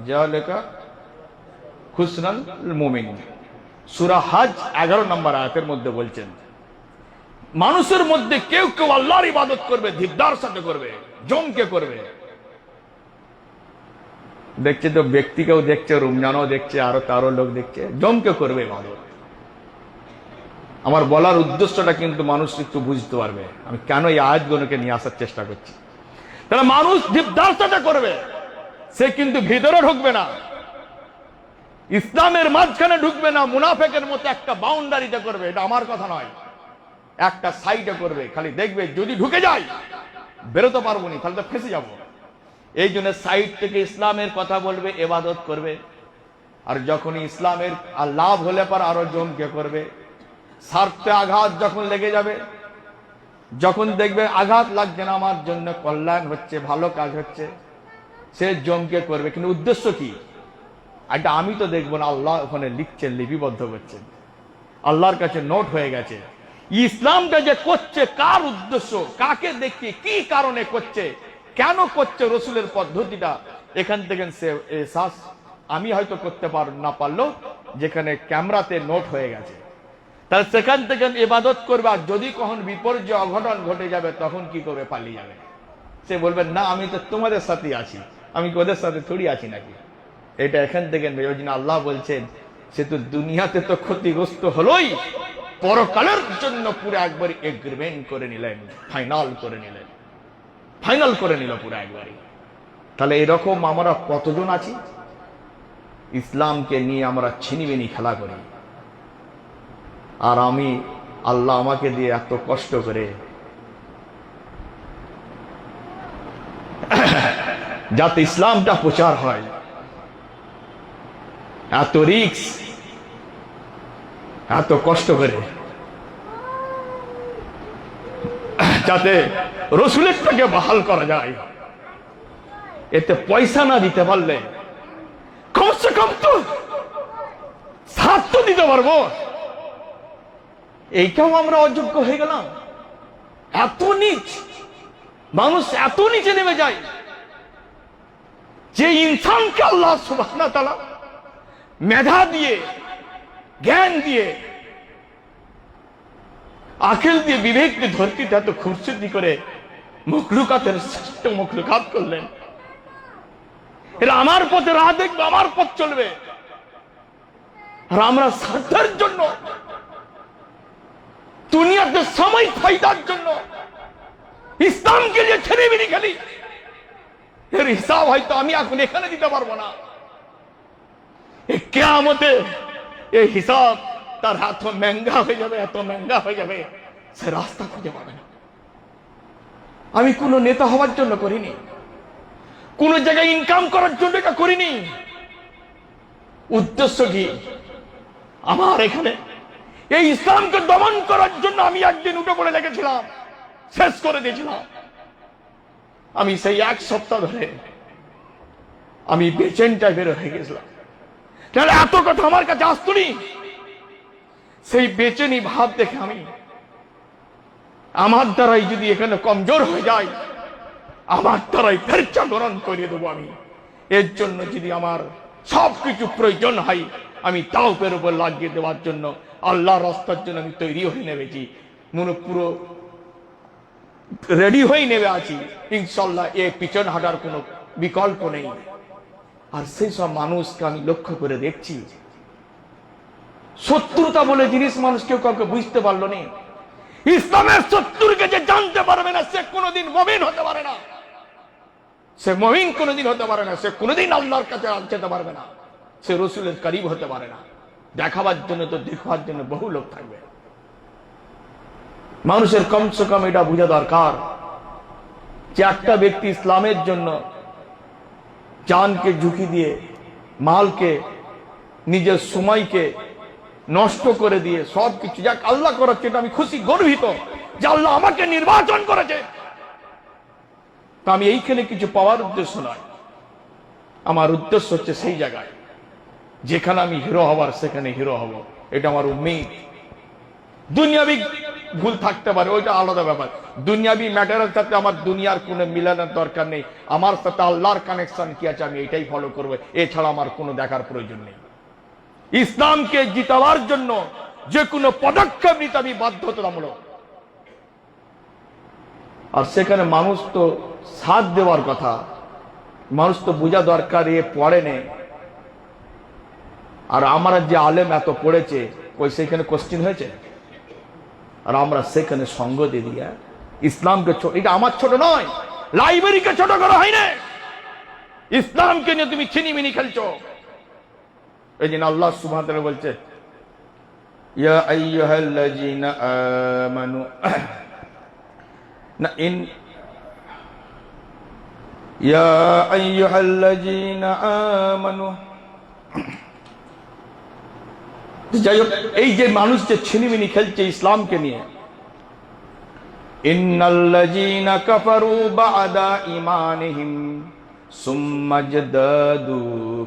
জালিকা খুসরান মুমিন। সূরা হজ 11 নম্বর আয়াতের মধ্যে বলছেন, মানুষের মধ্যে কেউ কেউ আল্লাহর ইবাদত করবে, ধিক্কার সাথে করবে, জমকে করবে। দেখছে তো, ব্যক্তিকেও দেখছে, রমজানও দেখছে, আরো তারও লোক দেখছে, জমকে করবে ইবাদত। আমার বলার উদ্দেশ্যটা কিন্তু মানুষ একটু বুঝতে পারবে আমি কেন এই আয়াতগুলোকে নিয়ে আসার চেষ্টা করছি। তাহলে মানুষ ধিক্কার সাথে করবে, সে কিন্তু ভিতরে ঢুকবে না, ইসলামের মাঝখানে ঢুকবে না, মুনাফেকের মতো একটা বাউন্ডারিতে করবে। এটা আমার কথা নয়, একটা সাইডে করবে। খালি দেখবে যদি ঢুকে যায় বেরোতে পারবো না, তাহলে তো ফেঁসে যাবো। এই জন্য সাইড থেকে ইসলামের কথা বলবে, ইবাদত করবে। আর যখনই ইসলামের লাভ হলে পর আরো জমকে করবে। স্বার্থে আঘাত যখন লেগে যাবে, যখন দেখবে আঘাত লাগছে না, আমার জন্য কল্যাণ হচ্ছে, ভালো কাজ হচ্ছে, সে জমকে করবে। কিন্তু উদ্দেশ্য কি? এটা আমি তো দেখবো না, আল্লাহ ওখানে লিখছেন, লিপিবদ্ধ করছেন, আল্লাহর কাছে নোট হয়ে গেছে। ইসলামটা যে করছে, কার উদ্দেশ্য, কাকে দেখে, কি কারণে করছে, কেন করছে, রসুলের পদ্ধতিটা, এখান থেকে সে এহসাস আমি হয়তো করতে না পারলেও যেখানে ক্যামেরাতে নোট হয়ে গেছে, তাহলে সেখান থেকে ইবাদত করবে। আর যদি কখন বিপর্যয়, অঘটন ঘটে যাবে, তখন কি করবে? পালিয়ে যাবে। সে বলবে, না আমি তো তোমাদের সাথে আছি, আমি কি ওদের সাথে থোড়ি আছি নাকি? এটা এখান থেকে আল্লাহ বলছেন, সে তো দুনিয়াতে তো ক্ষতিগ্রস্ত হলোই, পরকালের জন্য পুরো একবার এগ্রিমেন্ট করে নিলেন, ফাইনাল করে নিলেন, ফাইনাল করে নিল পুরো একবারই। তাহলে এরকম আমরা কতজন আছি ইসলামকে নিয়ে আমরা ছিনিমিনি খেলা করি। আর আমি আল্লাহ আমাকে দিয়ে এত কষ্ট করে যাতে ইসলামটা প্রচার হয়, এত রিক্স, এত কষ্ট করে যাতে রসুলেরটাকে বহাল করা যায়। এতে পয়সা না দিতে পারলে কমসে কম তো সাথ তো দিতে পারবো। এইটাও আমরা অযোগ্য হয়ে গেলাম। এত নিচ মানুষ, এত নিচে নেমে যায় যে ইনসানকে আল্লাহ সুবহানাহু ওয়া তাআলা মেধা দিয়ে, জ্ঞান দিয়ে, আকেল দিয়ে, বিবেক দিয়ে ধরতিতে এত খুবসুরতি করে মখলুকাতের শ্রেষ্ঠ মখলুকাত করলেন। এরা আমার পথে রাহ দেখবে, আমার পথ চলবে। আর আমরা স্বার্থের জন্য, দুনিয়াতে সময় ফায়দার জন্য ইসলামকে যে ছেড়ে বেরিয়ে খেলি, এর হিসাব হয়তো আমি এখন এখানে দিতে পারবো না। কিয়ামতে এই হিসাব তার এত মহঙ্গা হয়ে যাবে, এত মহঙ্গা হয়ে যাবে, সে রাস্তা খুঁজে পাবে না। আমি কোন নেতা হওয়ার জন্য করিনি, কোন জায়গায় ইনকাম করার জন্য এটা করিনি। উদ্দেশ্য কি? আমার এখানে এই ইসলামকে দমন করার জন্য আমি একদিন উঠে পড়ে লেগেছিলাম, শেষ করে দিয়েছিলাম। আমি সেই এক সপ্তাহ ধরে আমি বেচেন টাইপের হয়ে গেছিলাম। তাহলে এত কথা আমার কাছে আসতনি। সেই বেচেনি ভাব দেখে আমি, আমার দ্বারাই যদি এখানে কমজোর হয়ে যায়, আমার দ্বারাই ফের জাগরণ করিয়ে দেবো আমি। এর জন্য যদি আমার সবকিছু প্রয়োজন হয়, আমি তাওপের উপর লাগিয়ে দেওয়ার জন্য, আল্লাহ রাস্তার জন্য আমি তৈরি হয়ে নেমেছি, পুরো রেডি হয়ে নেমে আছি। ইনশাল্লাহ এ পিছন হাঁটার কোনো বিকল্প নেই। আর সেই সব মানুষকে আমি লক্ষ্য করে দেখছি, শত্রুতা বলে জিনিস মানুষ কেউ কাউকে বুঝতে পারলো না। ইসলামের শত্রুকে যে জানতে পারবে না, সে কোনোদিন মুমিন হতে পারে না। সে মুমিন কোনোদিন হতে পারে না। সে কোনোদিন আল্লাহর কাছে যেতে পারবে না। সে রসুলের করিব হতে পারে না। দেখাবার জন্য তো দেখার জন্য বহু লোক থাকবে। মানুষের কমসে কম এটা বোঝা দরকার যে একটা ব্যক্তি ইসলামের জন্য জানকে ঝুঁকি দিয়ে, মালকে, নিজের সময়কে নষ্ট করে দিয়ে সবকিছু যাক আল্লাহ করাচ্ছে, এটা আমি খুশি, গর্বিত যে আল্লাহ আমাকে নির্বাচন করেছে। তা আমি এইখানে কিছু পাওয়ার উদ্দেশ্য নয়, আমার উদ্দেশ্য হচ্ছে সেই জায়গায় যেখানে আমি হিরো হবার, সেখানে হিরো হব। এটা আমার উম্মীদ। দুনিয়াবি ভুল থাকতে পারে, ওইটা আলাদা ব্যাপার। দুনিয়াবি ম্যাটারের সাথে আমার দুনিয়ার কোনো মিলানোর দরকার নেই। আমার সাথে আল্লাহর কানেকশন কি আছে, আমি এটাই ফলো করবো। এছাড়া আমার কোনো দেখার প্রয়োজন নেই। ইসলামকে জিতাবার জন্য যে কোনো পদক্ষেপ নিতে আমি বাধ্যতামূলক। আর সেখানে মানুষ তো সাথ দেওয়ার কথা, মানুষ তো বোঝা দরকার এ পড়ে নেই। আর আমরা যে আলেম এত পড়েছে, ওই সেখানে কোশ্চিন হয়েছে। আর আমরা সেখানে সঙ্গ দিয়ে দিয়া ইসলামকে, এটা আমার ছোট নয়, লাইব্রেরিকে ছোট করা হয় না। ইসলামকে নিয়ে তুমি ছিনিমিনি খেলছো। এই জন্য আল্লাহ সুবহানাহু ওয়া তাআলা বলছে, ইয়া আইয়ুহাল্লাযীনা আমানু না ইন ইয়া আইয়ুহাল্লাযীনা আমানু। যাই হোক, এই যে মানুষ যে ছিনিমিনি খেলছে ইসলামকে নিয়ে, ইন্নাল্লাযীনা কাফারু বা'দা ঈমানিহিম সুম্মা জাদাদু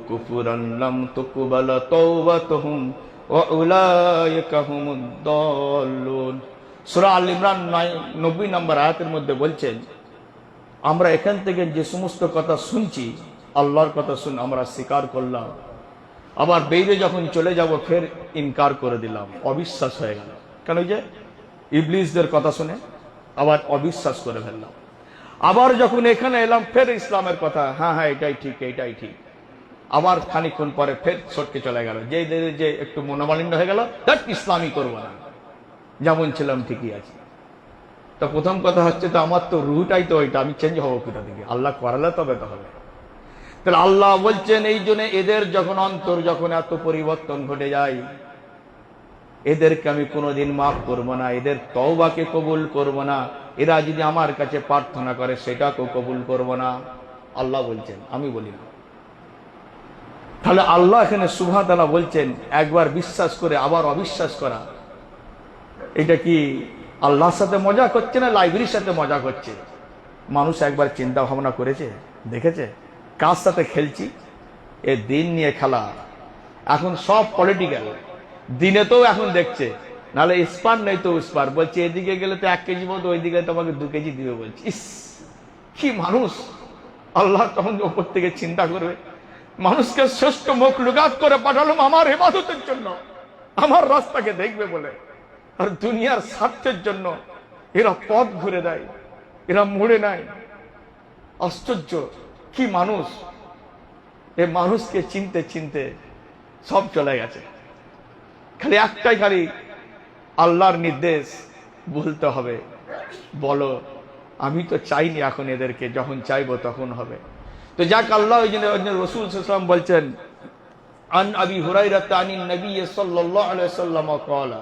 কুফরান লাম তুকবালা তাওবাতুহুম ওয়া উলাইকা হুমুদ দাল্লুন। সূরা আল ইমরান 90 নম্বর আয়াতের মধ্যে বলছেন, আমরা এখান থেকে যে সমস্ত কথা শুনছি, আল্লাহর কথা শুনে আমরা স্বীকার করলাম, আবার বেইরে যখন চলে যাব ফের ইনকার করে দিলাম, অবিশ্বাস হয়ে গেল। কেন? যে ইবলিসদের কথা শুনে আবার অবিশ্বাস করে ফেললাম। আবার যখন এখানে এলাম, ফের ইসলামের কথা, হ্যাঁ হ্যাঁ এটাই ঠিক, এটাই ঠিক। আবার খানিকক্ষণ পরে ফের ছটকে চলে গেল, যে একটু মনোমালিন্য হয়ে গেল, ইসলামই করবো না। যেমন ছিলাম ঠিকই আছি। তো প্রথম কথা হচ্ছে, তো আমার তো রুহটাই তো ওইটা, আমি চেঞ্জ হবো কোথা থেকে? আল্লাহ করালে তবে তো হবে। তাহলে আল্লাহ বলছেন এই জন্য এদের যখন অন্তর যখন এত পরিবর্তন ঘটে যায়, এদেরকে আমি কোনোদিন মাফ করবো না, এদের তওবাকে কবুল করব না, এরা যদি আমার কাছে প্রার্থনা করে সেটাকেও কবুল করব না। আল্লাহ বলছেন, আমি বলি না। তাহলে আল্লাহ এখানে সুবহানাহু ওয়া তাআলা বলছেন একবার বিশ্বাস করে আবার অবিশ্বাস করা, এটা কি আল্লাহর সাথে মজা করছে না লাইব্রেরির সাথে মজা করছে? মানুষ একবার চিন্তা ভাবনা করেছে, দেখেছে কার সাথে খেলছি? এ দিন নিয়ে খেলা। এখন সব পলিটিক্যাল, দিনেতেও এখন দেখছে, নাহলে ইস্পার নেই তো উস্পার, বলছে এদিকে গেলে তো 1 কেজি মতো, ওইদিকে তোমাকে 2 কেজি দিবে বলছে। ইস, কি মানুষ! আল্লাহ তখন ওপর থেকে চিন্তা করবে, মানুষকে শ্রেষ্ঠ মখলুকাত করে পাঠালাম আমার ইবাদতের জন্য, আমার রাস্তাকে দেখবে বলে, আর দুনিয়ার স্বার্থের জন্য এরা পথ ঘুরে দেয়, এরা মুড়ে নেয়। আশ্চর্য! কি মানুষ! এ মানুষকে চিনতে চিনতে সব চলে গেছে। খালি একটাই, খালি আল্লাহর নির্দেশ বলতে হবে, বলো আমি তো চাইনি, এখন এদেরকে যখন চাইবো তখন হবে। তো যাক, আল্লাহ ওই জন্য রাসূল সাল্লাল্লাহু আলাইহি ওয়াসাল্লাম বলছেন, আন আবি হুরায়রা আনিন নবী সাল্লাল্লাহু আলাইহি ওয়াসাল্লাম قال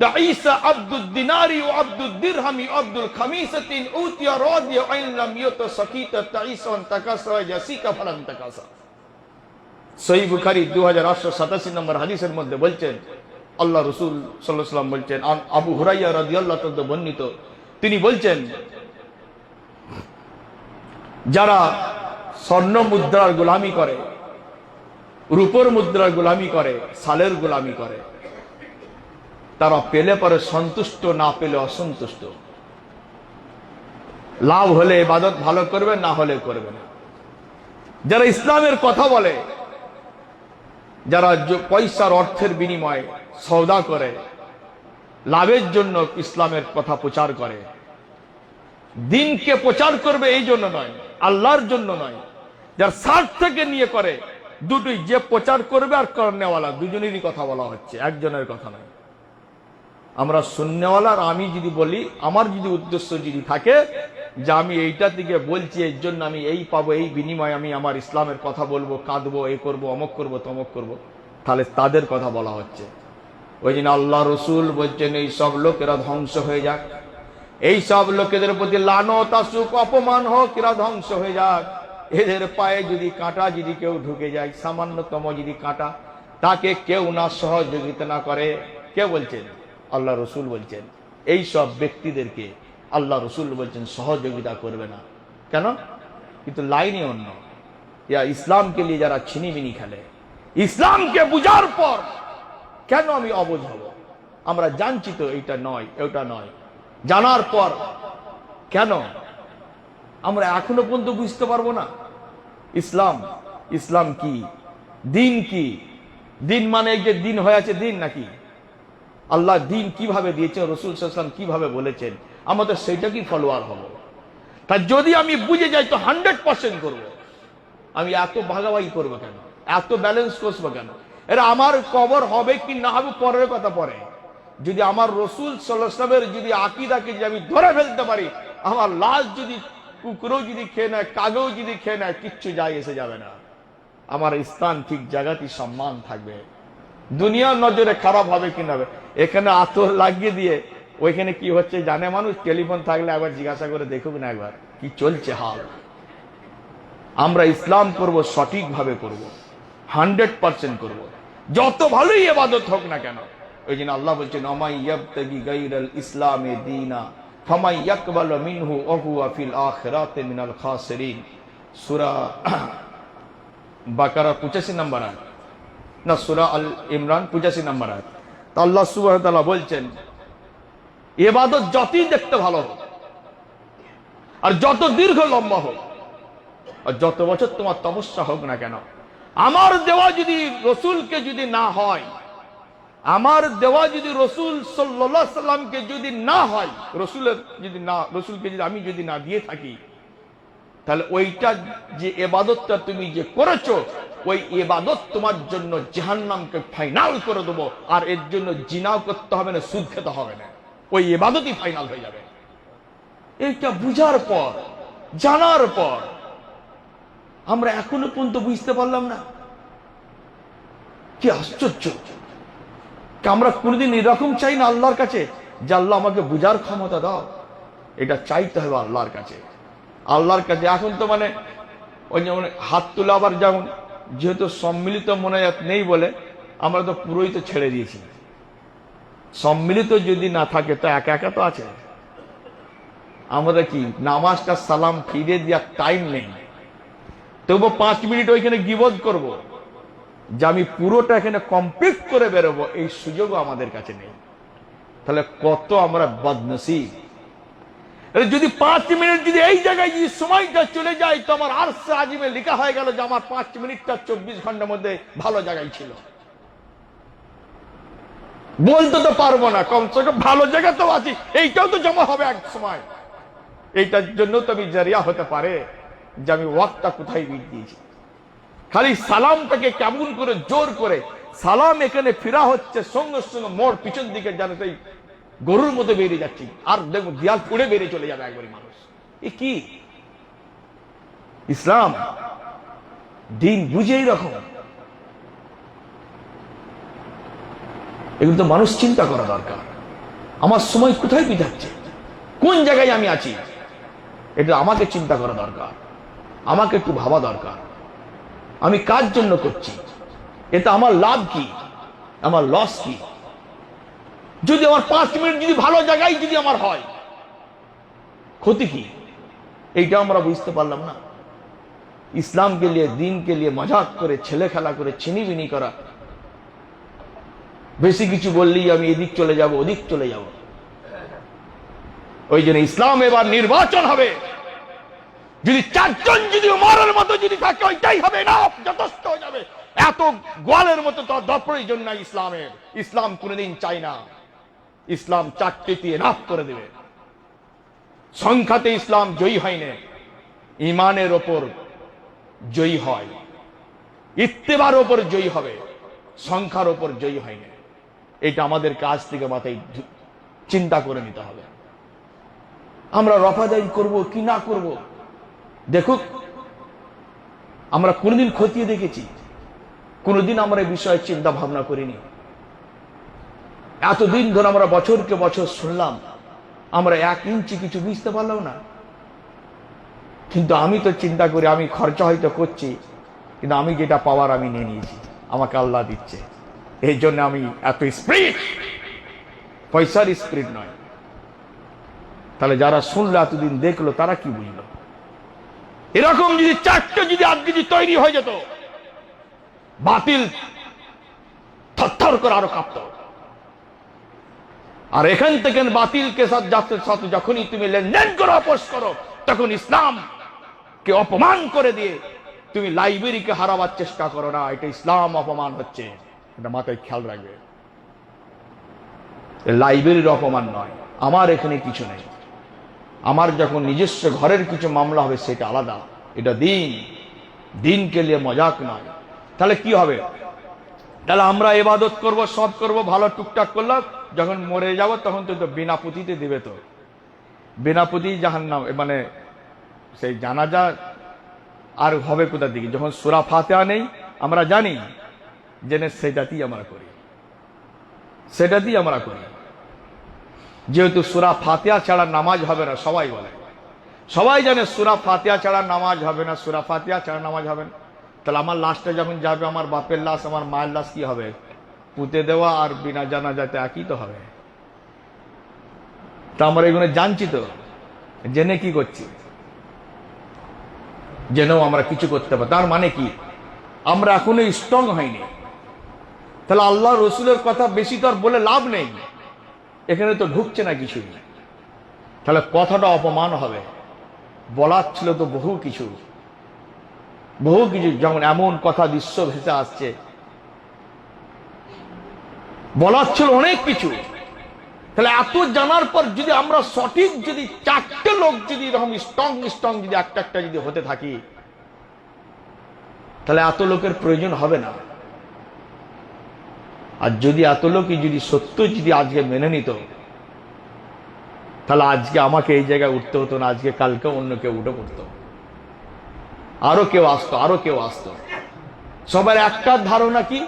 تعيس عبد الدينار وعبد الدرهم وعبد الخميسة أوتي راضي وإن لم يؤت سكيت تعيس وانتكسر جسيك فلم تكسر। সহিহ বুখারী 2887 নম্বর হাদিসের মধ্যে বলছেন, আল্লাহ রাসূল সাল্লাল্লাহু আলাইহি ওয়াসাল্লাম বলছেন, আবু হুরায়রা রাদিয়াল্লাহু তাআলা বর্ণিত, তিনি বলছেন, যারা স্বর্ণ মুদ্রার গোলামি করে, রূপোর মুদ্রার গোলামি করে, সালের গোলামি করে, তারা পেলে পরে সন্তুষ্ট, না পেলে অসন্তুষ্ট। লাভ হলে ইবাদত ভালো করবে, না হলে করবে না। যারা ইসলামের কথা বলে, যারা পয়সার অর্থের বিনিময়ে সওদা করে, লাভের জন্য ইসলামের কথা প্রচার করে, দিনকে প্রচার করবে এই জন্য নয়, আল্লাহর জন্য নয়, যার স্বার্থ থেকে নিয়ে করে, দুটোই, যে প্রচার করবে আর করনেওয়ালা দুজনেরই কথা বলা হচ্ছে, একজনের কথা নয়। আমরা শুননেওয়ালা, আর আমি যদি বলি, আমার যদি উদ্দেশ্য যদি থাকে যে আমি এইটা থেকে বলছি এর জন্য আমি এই পাবো, এই বিনিময়ে আমি আমার ইসলামের কথা বলবো, কাঁদবো, এই করবো, অমক করবো, তমক করবো, তাহলে তাদের কথা বলা হচ্ছে। ওই জন্য আল্লাহ রসুল বলছেন এই সব লোকেরা ধ্বংস হয়ে যাক, এই সব লোকেদের প্রতি লানত আসুক, অপমান হোক, এরা ধ্বংস হয়ে যাক। এদের পায়ে যদি কাঁটা যদি কেউ ঢুকে যায়, সামান্যতম যদি কাঁটা, তাকে কেউ না সহযোগিতা না করে। কে বলছেন? আল্লাহ রসুল বলছেন এই সব ব্যক্তিদেরকে আল্লাহ রসুল বলছেন সহযোগিতা করবে না। কেন? কিন্তু লাইনই অন্য। ইয়া ইসলামকে নিয়ে যারা ছিনিমিনি খেলে, ইসলামকে বুঝার পর কেন আমি অবুঝ হব? আমরা জানছি তো এইটা নয়, ওটা নয়, জানার পর কেন আমরা এখনো পর্যন্ত বুঝতে পারবো না ইসলাম? ইসলাম কি? দিন কি? দিন মানে এই যে দিন হয়ে আছে দিন নাকি? আল্লাহ দিন কিভাবে দিয়েছেন, রাসূল সাল্লাল্লাহু আলাইহি ওয়াসাল্লাম কিভাবে বলেছেন, আমাদের সেইটা কি ফলোয়ার হব? তা যদি আমি বুঝে যাই তো 100% করব। আমি এত ভাগাভাগি করবো কেন? এত ব্যালেন্স করবো কেন? এরা আমার কবর হবে কি না হবে পরের কথা পরে। যদি আমার রাসূল সাল্লাল্লাহু আলাইহি ওয়াসাল্লামের যদি আকীদাকে যদি আমি ধরে ফেলতে পারি, আমার লাশ যদি কুকুরও যদি খেয়ে নেয়, কাগেও যদি খেয়ে নেয়, কিচ্ছু যায় এসে যাবে না। আমার স্থান ঠিক জায়গাতেই সম্মান থাকবে। দুনিয়ার নজরে খারাপ হবে কি না হবে, এখানে আতর লাগিয়ে দিয়ে ওইখানে কি হচ্ছে জানে মানুষ? টেলিফোন থাকলে একবার জিজ্ঞাসা করে দেখুক না একবার কি চলছে হাল। আমরা ইসলাম করব, সঠিকভাবে করব, 100% করব, যত ভালোই ইবাদত হোক না কেন। ওই জন্য আল্লাহ বলছেন আমাই ইয়াবতাগি গায়রাল ইসলামে দীনা ফামাই ইয়াকবালু মিনহু ওয়া হুয়া ফিল আখিরাতি মিনাল খাসিরিন। সূরা বাকারা 85 নম্বর আয়াত, না সূরা আল ইমরান 85 নম্বর আয়াত। তো আল্লাহ সুবহানাহু ওয়া তাআলা বলছেন ইবাদত যতই দেখতে ভালো হোক, আর যত দীর্ঘ লম্বা হোক, আর যত বছর তোমার তপস্যা হোক না কেন, আমার দেওয়া যদি রসুলকে যদি না হয়, আমার দেওয়া যদি রসুল সাল্লাল্লাহু আলাইহি সাল্লামকে যদি না হয়, রসুলকে যদি আমি যদি না দিয়ে থাকি, তাহলে ওইটা যে ইবাদতটা তুমি যে করেছো, ওই ইবাদত তোমার জন্য জাহান্নামকে ফাইনাল করে দেবো। আর এর জন্য জিনাও করতে হবে না, সুদ খেতে হবে না। ওই ইবাদতই ফাইনাল হয়ে যাবে। এটা বুঝার পর, জানার পর আমরা এখনো পর্যন্ত বুঝতে পারলাম না। কি আশ্চর্য! আমরা কোনদিন এরকম চাই না আল্লাহর কাছে যে আল্লাহ আমাকে বুঝার ক্ষমতা দাও। এটা চাইতে হবে আল্লাহর কাছে। আল্লাহর কাছে এখন তো মানে ওই যেমন হাত তোলা, আবার যেমন যেহেতু সম্মিলিত মোনাজাত নেই বলে আমরা তো পুরোই তো ছেড়ে দিয়েছি। সম্মিলিত যদি না থাকে তো একা একা তো আছে। আমরা কি নামাজটা সালাম ফিরে দেওয়ার টাইম নেই, তবু 5 মিনিট ওইখানে গীবত করব, যে আমি পুরোটা এখানে কমপ্লিট করে বেরোবো, এই সুযোগও আমাদের কাছে নেই। তাহলে কত আমরা বদনসিব। যদি 5 মিনিট যদি এই জায়গায় যদি সময়টা চলে যায়, তো আমার আরশে আজিমে লেখা হয়ে গেল যে আমার 5 মিনিটটা 24 ঘন্টার মধ্যে ভালো জায়গায় ছিল। বলতে তো পারবো না, কমসে কম ভালো জায়গা তো আছি, এইটাও তো জমা হবে এক সময়। এইটার জন্য তো আমি জারিয়া হতে পারে যে আমি ওয়াক্তটা কোথায় বিট দিয়েছি। খালি সালামটাকে কেমন করে জোর করে সালাম এখানে ফিরা হচ্ছে, সঙ্গে সঙ্গে মোড় পিছন দিকে যেন সেই গরুর মতো বেরিয়ে যাচ্ছি, আর দেখবো দেয়াল পুড়ে বেরিয়ে চলে যাবে একবারই মানুষ। এ কি ইসলাম? দিন বুঝে এইরকম? এগুলো তো মানুষ চিন্তা করা দরকার। আমার সময় কোথায় বিতাচ্ছে, কোন জায়গায় আমি আছি, এটা আমাকে চিন্তা করা দরকার, আমাকে একটু ভাবা দরকার। আমি কার জন্য করছি, এটা আমার লাভ কি, আমার লস কি? যদি আমার 5 মিনিট যদি ভালো জায়গায় যদি আমার হয়, ক্ষতি কি? এইটা আমরা বুঝতে পারলাম না। ইসলামকে লিয়ে, দিনকে লিয়ে মজাক করে, ছেলে খেলা করে, ছিনিবিনি করা, বেশি কিছু বললেই আমি এদিক চলে যাব, ওদিক চলে যাব। ওই জন্য ইসলাম এবার নির্বাচন হবে, যদি 4 জন যদি উমরের মতো যদি থাকে, ওইটাই হবে না, যথেষ্ট হয়ে যাবে। এত গোয়ালের মতো তো প্রয়োজন নাই ইসলামের। ইসলাম কোনদিন চাই না, ইসলাম 4টি দিয়ে নাফ করে দেবে। সংখ্যাতে ইসলাম জয়ী হয় না, ইমানের ওপর জয়ী হয়, ইত্তেবার ওপর জয়ী হবে, সংখ্যার ওপর জয়ী হয় না। এটা আমাদের কাজ থেকে মাথায় চিন্তা করে নিতে হবে। আমরা রফাদাই করব কি না করব, দেখুক, আমরা কোনদিন খতিয়ে দেখেছি? কোনদিন আমরা এই বিষয়ে চিন্তা ভাবনা করিনি। এতদিন ধরে আমরা বছরকে বছর শুনলাম, আমরা 1 ইঞ্চি কিছু বুঝতে পারলাম না। কিন্তু আমি তো চিন্তা করি, আমি খরচা হয়তো করছি, কিন্তু আমি যেটা পাওয়ার আমি নিয়ে নিয়েছি, আমাকে আল্লাহ দিচ্ছে। এই জন্য আমি এত স্পিরিট, পয়সার স্পিরিট নয়। তাহলে যারা শুনলো, এতদিন দেখলো, তারা কি বুঝলো? এরকম যদি 4টে যদি আজকে যদি তৈরি হয়ে যেত, বাতিল থরথর করে আরো কাঁপত। আর এখান থেকে বাতিলকে সাথে যখনই তুমি লেনদেন করো, আপোষ করো, তখন ইসলামকে অপমান করে দিয়ে তুমি লাইব্রেরিকে হারাবার চেষ্টা করো না। এটা ইসলাম অপমান হচ্ছে, এটা মাথায় খেয়াল রাখবে। লাইব্রেরির অপমান নয়, আমার এখানে কিছু নেই। আমার যখন নিজস্ব ঘরের কিছু মামলা হবে, সেটা আলাদা। এটা দিন, দিনকে নিয়ে মজাক নয়। তাহলে কি হবে? তাহলে আমরা ইবাদত করব, সব করব, ভালো টুকটাক করলাম, যখন মরে যাব তখন তো বিনা পুঁতিতে দিবে। তো বিনা পুঁতি জাহান্নাম, মানে সেই জানাজা আর হবে কোথা দিকে? যখন সূরা ফাতিহা নেই, আমরা জানি, জেনে সেটাতেই আমরা করি, সেটাতেই আমরা করি। যেহেতু সূরা ফাতিহা ছাড়া নামাজ হবে না, সবাই বলে, সবাই জানে সূরা ফাতিহা ছাড়া নামাজ হবে না, সূরা ফাতিহা ছাড়া নামাজ হবে না। তাহলে আমার লাশটা যখন যাবে, আমার বাপের লাশ, আমার মায়ের লাশ কি হবে? পুঁতে দেওয়া আর বিনা জানাজাতে একই তো হবে। তা আমরা এগুলো জানছি তো, জেনে কি করছি? জেনেও আমরা কিছু করতে পারি। তার মানে কি? আমরা এখনো স্ট্রং হয়নি। তাহলে আল্লাহ রসুলের কথা বেশি তো আর বলে লাভ নেই, এখানে তো ঢুকছে না কিছুই। তাহলে কথাটা অপমান হবে। বলার ছিল তো বহু কিছু, বহু কিছু, যেমন এমন কথা বিশ্ব ভেসে আসছে, বলার ছিল অনেক কিছু। তাহলে এত জানার পর যদি আমরা সঠিক যদি 4টে লোক যদি এরকম স্ট্রং যদি একটা একটা যদি হতে থাকি, তাহলে এত লোকের প্রয়োজন হবে না। আর যদি এত লোকই যদি সত্য যদি আজকে মেনে নিত, তাহলে আজকে আমাকে এই জায়গায় উঠতে হতো না, আজকে কালকে অন্য কেউ উঠে পড়তো, আরো কেউ আসতো, আরো কেউ আসতো। সবার একটা ধারণা কি,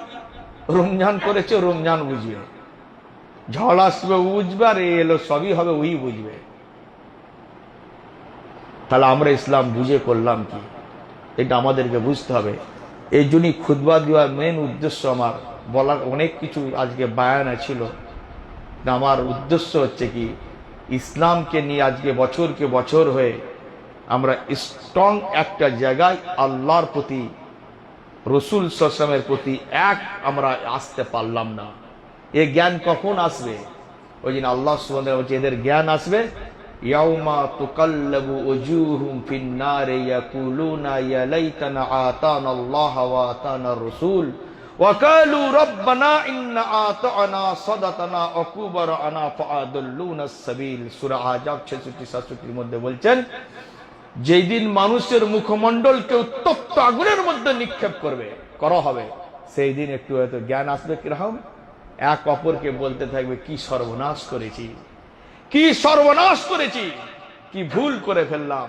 রমজান করেছে রমজান বুঝবে, ঝড় আসবে ও বুঝবে, আর এ এলো সবই হবে ওই বুঝবে। তাহলে আমরা ইসলাম বুঝে করলাম কি, এটা আমাদেরকে বুঝতে হবে। এই জন্যই খুতবা দেওয়ার মেন উদ্দেশ্য, আমার বলার অনেক কিছু আজকে বায়ান ছিল, আমার উদ্দেশ্য হচ্ছে কি, ইসলামকে নিয়ে আজকে বছরকে বছর হয়ে আমরা স্ট্রং একটা জায়গায় আল্লাহর প্রতি, রসুল সাল্লাল্লাহু আলাইহি ওয়াসাল্লামের প্রতি এক আমরা আসতে পারলাম না। এ জ্ঞান কখন আসবে? ওই জন্য আল্লাহ সুবহানাহু ওয়া তাআলা বলছে এদের জ্ঞান আসবে ইয়াউমা তুকাল্লাবু ওজুহুম ফিন-নার ইয়াকুলুনা ইয়া লাইতানা আতানা আল্লাহ ওয়া আতানা রাসূল ওয়া ক্বালু রাব্বানা ইন্না আতানা সাদাতানা ওয়া কুবরানা ফাআদাল্লুনা আস-সাবিল। সূরা আহজাব 66-67 এর মধ্যে বলছেন, যেই দিন মানুষের মুখমণ্ডলকে উত্তপ্ত আগুনের মধ্যে নিক্ষেপ করা হবে, সেই দিন একটু হয়তো জ্ঞান আসবে। কিরকম? এক অপরকে বলতে থাকবে, কি সর্বনাশ করেছি, কি সর্বনাশ করেছি, কি ভুল করে ফেললাম।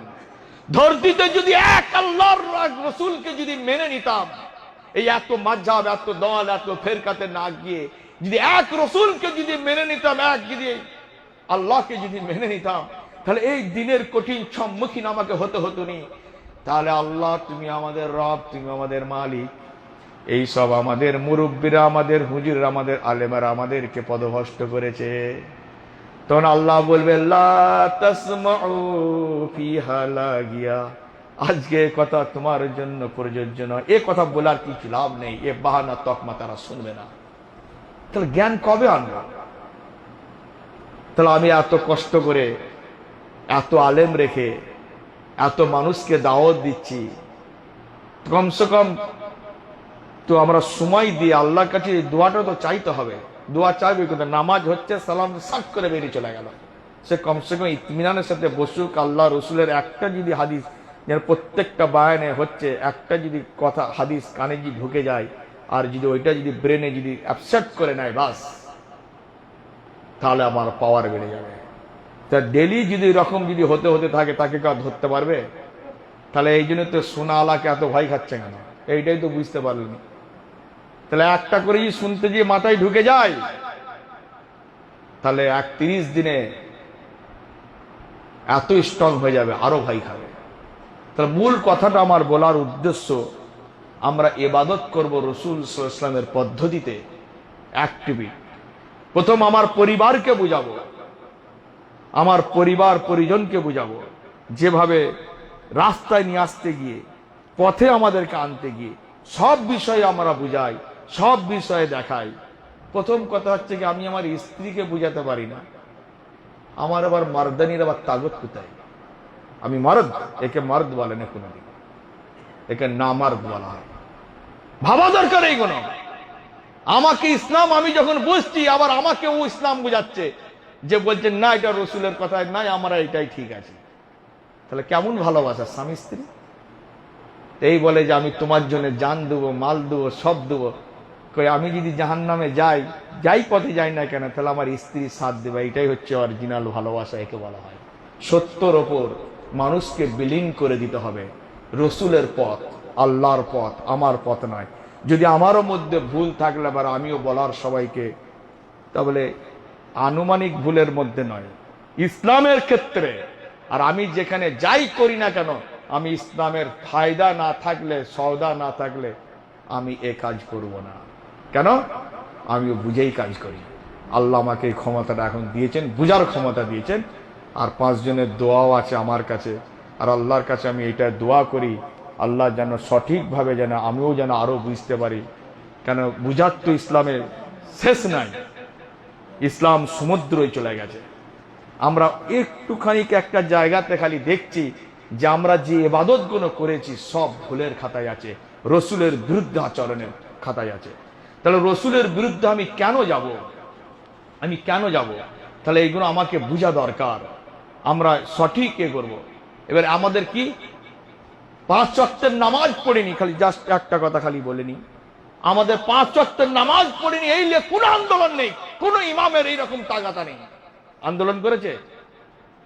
ধরতিতে যদি এক আল্লাহর রাসূলকে যদি মেনে নিতাম, এই এত মাযহাব, এত দল, এত ফেরকাতে না গিয়ে যদি এক রসুলকে যদি মেনে নিতাম, এক যদি আল্লাহকে যদি মেনে নিতাম, তাহলে এই দিনের কঠিন সম্মুখীন আমাকে হতে হতো নি। তাহলে আল্লাহ তুমি আমাদের রব, তুমি আমাদের মালিক, এই সব আমাদের মুরব্বীরা, আমাদের হুজুররা, আমাদের আলেমারা আমাদেরকে পদভ্রষ্ট করেছে। তখন আল্লাহ বলবে লা তাসমাউ ফিহা লাগিয়া, আজকে কথা তোমার জন্য প্রযোজ্য নয়, এ কথা বলার কিছু লাভ নেই, এ বাহানা তকমা তারা শুনবে না। তাহলে জ্ঞান কবে আনবো? তাহলে আমি এত কষ্ট করে, এত আলেম রেখে, এত মানুষকে দাওয়াত দিচ্ছি, কমসে কম তো আমরা সময় দিয়ে আল্লাহর কাছে দোয়াটা তো চাইতে হবে। দোয়া চাইবে, কিন্তু নামাজ হচ্ছে সালাম সাক করে বেরিয়ে চলে গেল, সে কমসে কম ইতমিনানের সাথে বসুক। আল্লাহ রসুলের একটা যদি হাদিস, যেন প্রত্যেকটা বায়ানে হচ্ছে একটা যদি কথা হাদিস কানে যদি ঢুকে যায়, আর যদি ওইটা যদি ব্রেনে যদি অ্যাবসেপ্ট করে নেয়, বাস, তাহলে আমার পাওয়ার বেড়ে যাবে। তা ডেলি যদি এরকম যদি হতে হতে থাকে, তাকে কেউ ধরতে পারবে? তাহলে এই জন্য তো সোনা আলাকে এত ভয় খাচ্ছে কেন, এইটাই তো বুঝতে পারলেন। তাহলে একটা করে যদি শুনতে গিয়ে মাথায় ঢুকে যায়, তাহলে 31 দিনে এত স্ট্রং হয়ে যাবে, আরো ভয় খাবে। তাহলে মূল কথাটা আমার বলার উদ্দেশ্য, আমরা ইবাদত করব রাসূল সাল্লাল্লাহু আলাইহি ওয়াসাল্লামের পদ্ধতিতে, অ্যাক্টিভি। প্রথম আমার পরিবারকে বুঝাবো, আমার পরিবার পরিজনকে বুঝাবো, যেভাবে রাস্তায় নিয়ে আসতে গিয়ে, পথে আমাদেরকে আনতে গিয়ে সব বিষয়ে আমরা বুঝাই, সব বিষয়ে দেখাই। প্রথম কথা হচ্ছে কি, আমি আমার স্ত্রীকে বুঝাতে পারি না, আমার আবার মারদানির আবার তাগত কোথায়? আমি মারদ, একে মারদ বলে না কোনদিন, একে নামারদ বলা হয়। ভাবা দরকার এইগুলো। আমাকে ইসলাম আমি যখন বুঝছি, আবার আমাকে ও ইসলাম বুঝাচ্ছে, যে বলছেন না এটা রসুলের কথায় নাই, আমরা এটাই ঠিক আছে। তাহলে কেমন ভালোবাসা স্বামী স্ত্রী? এই বলে যে আমি তোমার জন্য জান দেবো, মাল দেবো, সব দেবো। কই আমি যদি জাহান্নামে যাই, যাই পথে যাই না কেন, তাহলে আমার স্ত্রী সাথ দেবে। এটাই হচ্ছে অরিজিনাল ভালোবাসা, একে বলা হয়। সত্যর ওপর মানুষকে বিলীন করে দিতে হবে। রসুলের পথ, আল্লাহর পথ, আমার পথ নয়। যদি আমারও মধ্যে ভুল থাকলে আবার আমিও বলার সবাইকে, তাহলে আনুমানিক ভুলের মধ্যে নয়, ইসলামের ক্ষেত্রে। আর আমি যেখানে যাই করি না কেন, আমি ইসলামের ফায়দা না থাকলে, সওদা না থাকলে আমি এ কাজ করব না। কেন? আমিও বুঝেই কাজ করি। আল্লাহ আমাকে এই ক্ষমতাটা এখন দিয়েছেন, বুঝার ক্ষমতা দিয়েছেন। আর 5 জনের দোয়াও আছে আমার কাছে, আর আল্লাহর কাছে আমি এটা দোয়া করি, আল্লাহ যেন সঠিকভাবে যেন আমিও যেন আরো বুঝতে পারি। কেন? বুঝার তো ইসলামের শেষ নাই, ইসলাম সমুদ্রই চলে গেছে। আমরা একটুখানি একটা জায়গাতে খালি দেখছি যে আমরা যে ইবাদতগুলো করেছি সব ভুলের খাতায় আছে, রসুলের বিরুদ্ধে আচরণের খাতায় আছে। তাহলে রসুলের বিরুদ্ধে আমি কেন যাব? আমি কেন যাব? তাহলে এইগুলো আমাকে বোঝা দরকার। আমরা সঠিক এ করব। এবার আমাদের কি 5 ওয়াক্তের নামাজ পড়িনি, খালি জাস্ট একটা কথা খালি বলিনি, আমাদের 5 ওয়াক্তের নামাজ পড়িনি, এই নিয়ে কোনো আন্দোলন নেই, কোনো ইমামের এইরকম তাগাতা নেই। আন্দোলন করেছে?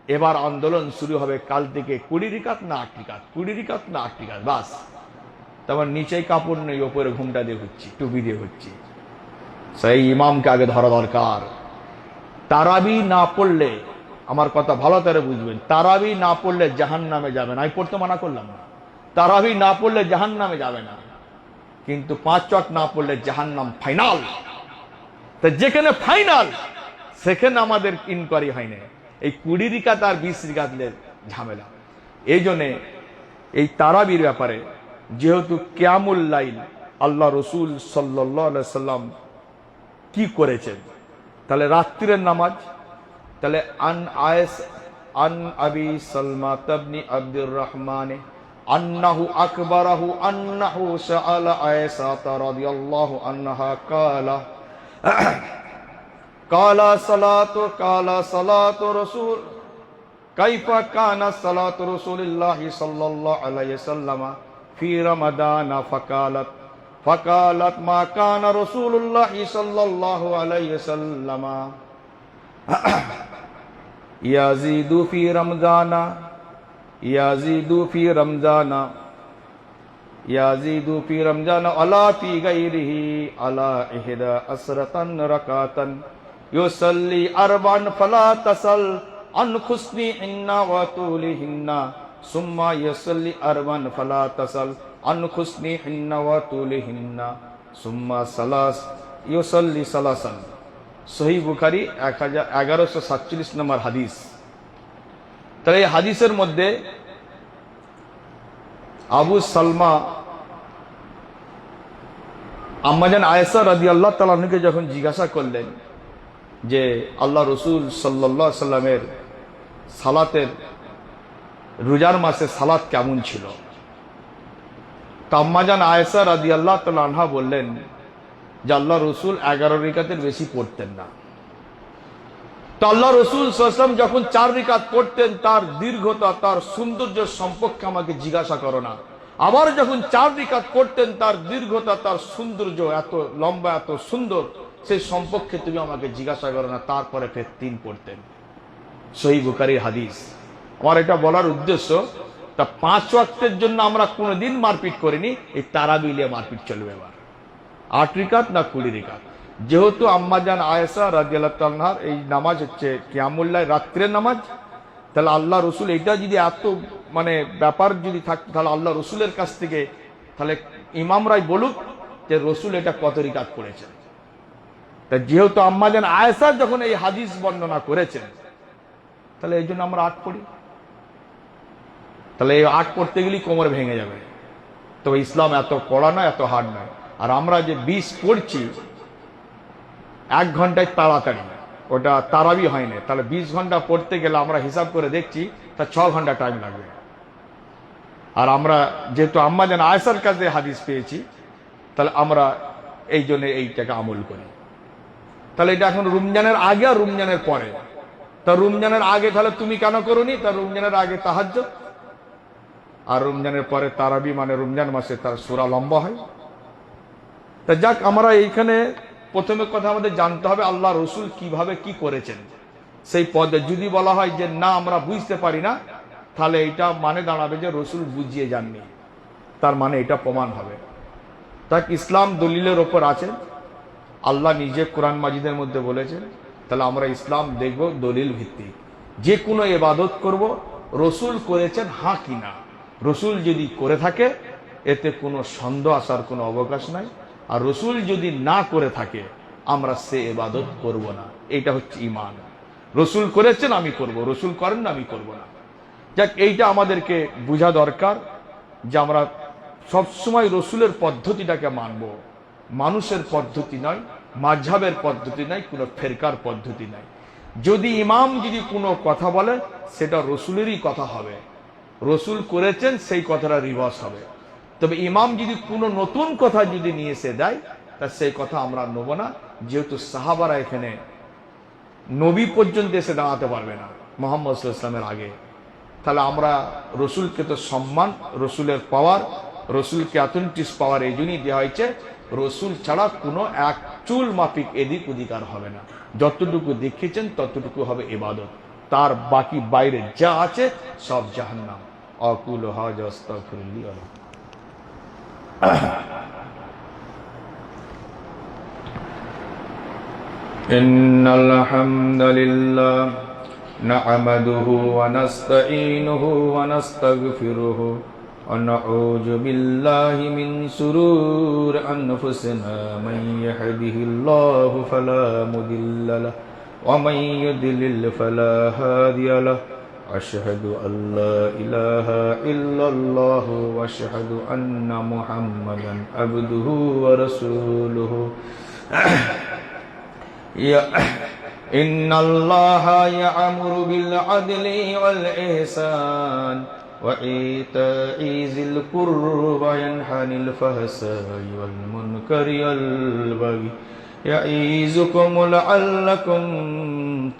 এবার আন্দোলন শুরু হবে কাল থেকে 20 রিকাত না 8 রিকাত, 20 রিকাত না 8 রিকাত, বাস। তারপর নিচেই কাপড় নেই, ওপরে ঘুমটা দিয়ে হচ্ছি, টুপি দিয়ে হচ্ছি। সেই ইমামকে আগে ধরা দরকার। তারাবি না পড়লে, আমার কথা ভালো করে বুঝবেন, তারাবি না পড়লে জাহান্নামে যাবে না। আমি পড়তে মানা করলাম না, তারাবি না পড়লে জাহান্নামে যাবে না, কিন্তু 5 ওয়াক্ত না পড়লে জাহান্নাম ফাইনাল। তো যেখানে ফাইনাল সেখানে আমাদের ইনকোয়ারি হয় না। এই 20 রিকাত আর 20 রিকাতের ঝামেলা। এই জন্যে এই তারাবির ব্যাপারে, যেহেতু কিয়ামুল লাইল আল্লাহ রসুল সাল্লাল্লাহু আলাইহি সাল্লাম কি করেছেন, তাহলে রাত্রির নামাজ, তাহলে আন আবি সালমা ইবনে আব্দুর রহমান আন্নাহু আকবরাহু আন্নাহু সাআলা আয়েশা রাদিয়াল্লাহু আনহা কালা সালাতু রাসূল কাইফা কানা সালাতু রাসূলিল্লাহি সাল্লাল্লাহু আলাইহি ওয়াসাল্লাম ফি রমাদান ফাকালাত মা কানা রাসূলুল্লাহি সাল্লাল্লাহু আলাইহি ওয়াসাল্লাম ইয়াজিদু ফি রমজানা আলা ফি গায়রিহি আলা ইহদা আসরাতান রাকাতান ইউসাল্লি আরবান ফালা তাসাল আন খুসনিহিন্না ওয়া তুলিহিন্না সুম্মা ইউসাল্লি আরবান ফালা তাসাল আন খুসনিহিন্না ওয়া তুলিহিন্না সুম্মা ইউসাল্লি সালাসান। সহিহ বুখারী 1147 নম্বর হাদিস। তাহলে এই হাদিসের মধ্যে আবু সালমা আম্মাজান আয়েশা রাদিয়াল্লাহু তাআলা আনহাকে যখন জিজ্ঞাসা করলেন যে আল্লাহ রসুল সাল্লাল্লাহু আলাইহি সাল্লামের সালাতের, রোজার মাসে সালাত কেমন ছিল, তো আম্মাজান আয়েশা রাদিয়াল্লাহু তাআলা আনহা বললেন যে আল্লাহ রসুল 11 রিকাতের বেশি পড়তেন না। তো আল্লাহ রসুল সাল্লাল্লাহু আলাইহি ওয়াসাল্লাম যখন 4 রিকাত পড়তেন, তার দীর্ঘতা, তার সৌন্দর্য সম্পর্কে আমাকে জিজ্ঞাসা করো না। আবার যখন 4 রিকাত পড়তেন, তার দীর্ঘতা, তার সৌন্দর্য, এত লম্বা, এত সুন্দর, সেই সম্পর্কে তুমি আমাকে জিজ্ঞাসা করো না। তারপরে ফের 3 পড়তেন। সহিহ বুখারীর হাদিস। আমার এটা বলার উদ্দেশ্য, তা 5 ওয়াক্তের জন্য আমরা কোনোদিন মারপিট করিনি, এই তারাবি নিয়ে মারপিট চলবে। এবার 8 রিকাত না 20 রিকাত। যেহেতু আম্মাজান আয়েশা রাদিয়াল্লাহু তাআলা আনহার এই নামাজ হচ্ছে কিয়ামুল লাইল, রাত্রের নামাজ, তাহলে আল্লাহ রসুল এটা যদি এত ব্যাপার যদি থাকতো, তাহলে আল্লাহ রসুলের কাছ থেকে তাহলে ইমামরাই বলুক যে রসুল এটা কত রিকাত পড়েছেন। তা যেহেতু আম্মাজান আয়েশা যখন এই হাদিস বর্ণনা করেছেন, তাহলে এই জন্য আমরা 8 পড়ি। তাহলে এই 8 পড়তে গেলেই কোমর ভেঙে যাবে। তবে ইসলাম এত কড়া নয়, এত হার্ড নয়। আর আমরা যে 20 পড়ছি 1 ঘন্টায় তাড়াতাড়ি, ওটা তারাবি হয় না। তাহলে 20 ঘন্টা পড়তে গেলে আমরা হিসাব করে দেখছি তা 6 ঘন্টা টাইম লাগবে। আর আমরা যেহেতু আম্মাজান আয়েশার কাছে হাদিস পেয়েছি, তাহলে আমরা এই জন্য এইটাকে আমল করি। তাহলে এটা এখন রমজানের আগে আর রমজানের পরে। তা রমজানের আগে তাহলে তুমি কেন করোনি? তা রমজানের আগে তাহাজ্জুদ, আর রমজানের পরে তারাবি, রমজান মাসে তার সূরা লম্বা হয়। তা যাক, আমরা এইখানে প্রথমে কথা আমাদের জানতে হবে আল্লাহ রসুল কিভাবে কি করেছেন। সেই পদে যদি বলা হয় যে না আমরা বুঝতে পারি না, তাহলে এটা দাঁড়াবে যে রসুল বুঝিয়ে যাননি, তার এটা প্রমাণ হবে। তাক ইসলাম দলিলের ওপর আছে, আল্লাহ নিজে কোরআন মাজিদের মধ্যে বলেছেন। তাহলে আমরা ইসলাম দেখব দলিল ভিত্তিক। যে কোনো ইবাদত করব, রসুল করেছেন হ্যাঁ কি না। রসুল যদি করে থাকে এতে কোনো সন্দেহ আসার কোনো অবকাশ নাই। আর রসুল যদি না করে থাকে আমরা সে ইবাদত করব না। এটা হচ্ছে ঈমান। রসুল করেছেন আমি করব, রসুল করেন না আমি করব না। যাক, এইটা আমাদেরকে বোঝা দরকার যে আমরা সবসময় রসুলের পদ্ধতিটাকে মানব, মানুষের পদ্ধতি নয়, মাযহাবের পদ্ধতি নয়, কোনো ফেরকার পদ্ধতি নয়। যদি ইমাম যদি কোনো কথা বলে সেটা রসুলেরই কথা হবে, রসুল করেছেন সেই কথাটা রিভার্স হবে। তবে ইমাম যদি কোনো নতুন কথা যদি নিয়ে এসে দেয়, তা সেই কথা আমরা নেব না। যেহেতু সাহাবারা এখানে নবী পর্যন্ত এসে দাঁড়াতে পারবে না মুহাম্মদ সাল্লাল্লাহু আলাইহি ওয়াসাল্লামের আগে, তাহলে আমরা রসুলকে তো সম্মান, রসুলের পাওয়ার, রসুলকে অথেন্টিক পাওয়ার এই জন্যই দেওয়া হয়েছে, রসুল ছাড়া কোনো এক চুল মাফিক এদিক ওদিক আর হবে না। যতটুকু দেখিয়েছেন ততটুকু হবে ইবাদত। তার বাকি বাইরে যা আছে সব জাহান্নাম। আকুলু হাযা আস্তাগফিরুল্লাহ। ইন্নাল হামদালিল্লাহ নাহমাদুহু ওয়া নাস্তাঈনুহু ওয়া নাস্তাগফিরুহু ওয়া নাউযু বিল্লাহি মিন শুরুরি আনফুসিনা মান ইয়াহদিহিল্লাহু ফালা মুদিল্লা লাহু ওয়া মান ইউদ্লিল ফালা হাদিয়া লাহু। আশহাদু আল্লা ইলাহা ইল্লাল্লাহু ওয়া আশহাদু আন্না মুহাম্মাদান আবদুহু ওয়া রাসূলুহু। إن الله يأمر بالعدل والإحسان وإيتاء ذي القربى وينهى عن الفحشاء والمنكر والبغي يعظكم لعلكم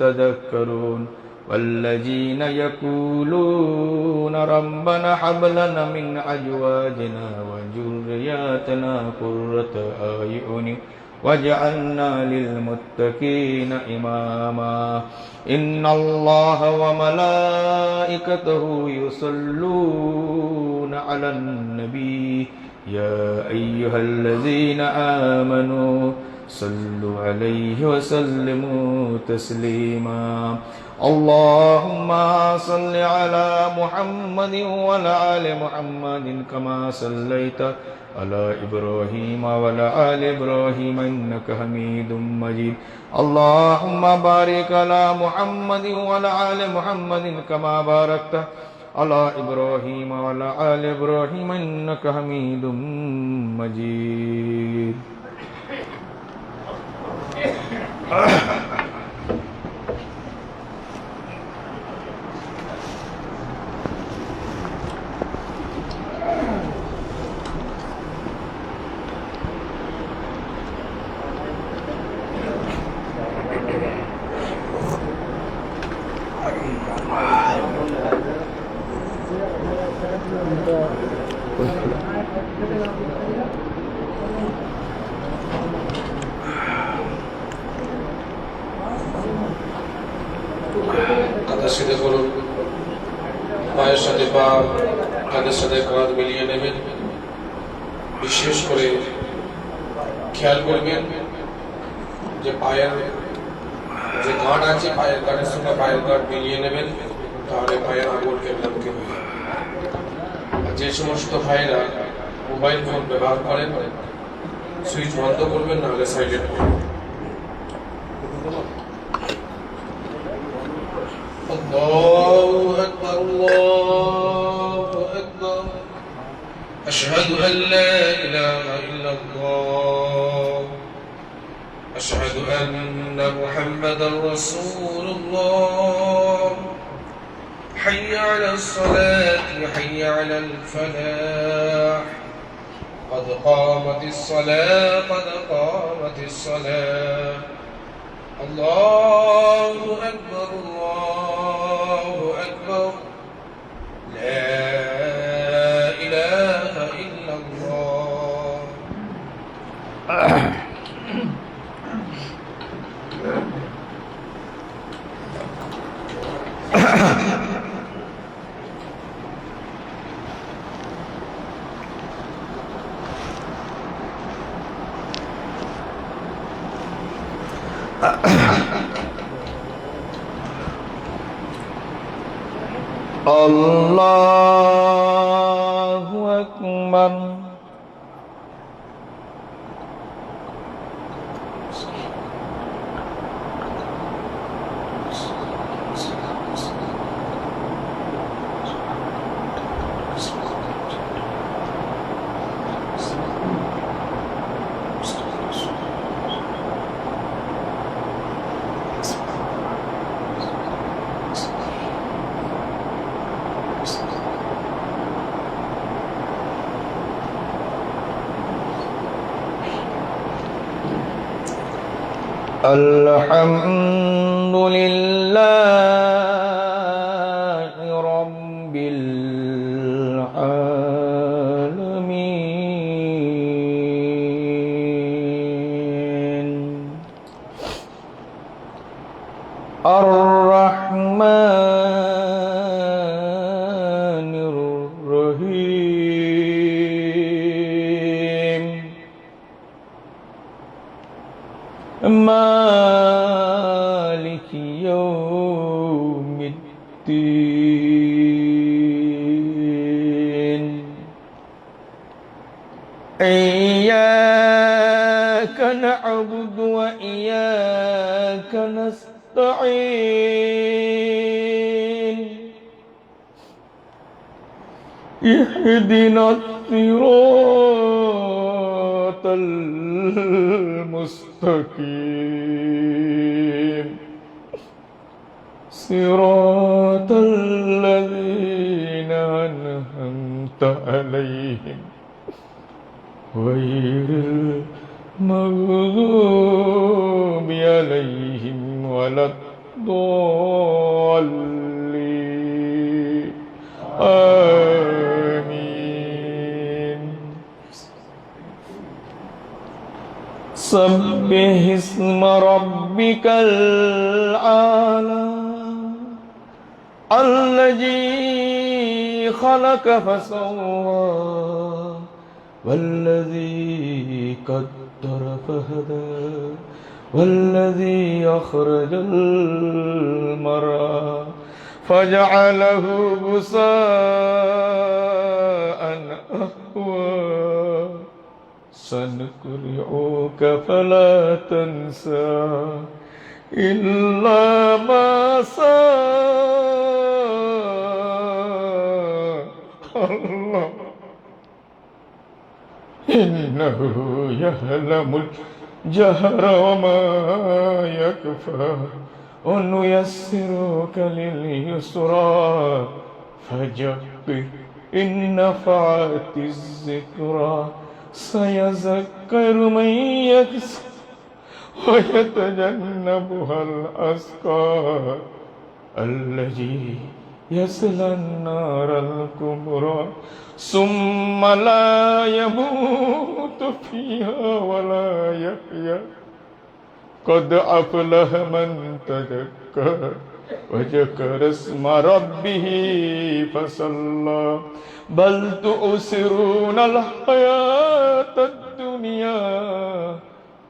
تذكرون والذين يقولون ربنا هب لنا من أزواجنا وذرياتنا قرة أعين وجعلنا للمتقين إماما إن الله وملائكته يصلون على النبي يا أيها الذين آمنوا صلوا عليه وسلموا تسليما اللهم صل على محمد وعلى آل محمد كما صليت على إبراهيم وعلى آل إبراهيم إنك حميد مجيد اللهم بارك على محمد وعلى آل محمد كما باركت على إبراهيم وعلى آل إبراهيم إنك حميد مجيد কাঁধের সাথে করুন, পায়ের সাথে পা, কাঁধের সাথে কাঁধ মিলিয়ে নেবেন। বিশেষ করে খেয়াল করবেন যে পায়ের যে গাঁট আছে, পায়ের গাঁটের সঙ্গে পায়ের গাঁট মিলিয়ে নেবেন, তাহলে পায়ের আঙুল কেবলামুখী হয়ে যাবে। আর যে সমস্ত ভাইরা মোবাইল ফোন ব্যবহার করেন, সুইচ বন্ধ করবেন, নাহলে সাইলেন্ট করবেন। الله أكبر الله أكبر أشهد أن لا إله إلا الله أشهد أن محمدا رسول الله حي على الصلاة حي على الفلاح قد قامت الصلاة قد قامت الصلاة الله أكبر الله أكبر لا إله إلا الله الله أكبر الحمد لله رب العالمين الرحمن إياك نعبد وإياك نستعين اهدنا الصراط المستقيم صراط الذين أنعمت عليهم غير المغضوب عليهم ولا الضالين آمين سبح اسم ربك الأعلى الذي خلق فسوى والذي قدر فهدى والذي أخرج المرعى فجعله غثاء أحوى سنقرئك فلا تنسى إلا ما شاء الله إنه يعلم الجهر وما يخفى ونيسرك لليسرى فذكر إن نفعت الذكرى سيذكر من يخشى ويتجنبها الأشقى الذي يصلى النار الكبرى ثم لا يموت فيها ولا يحيا قد أفلح من تزكى وذكر اسم ربه فصلى بل تؤثرون الحياة الدنيا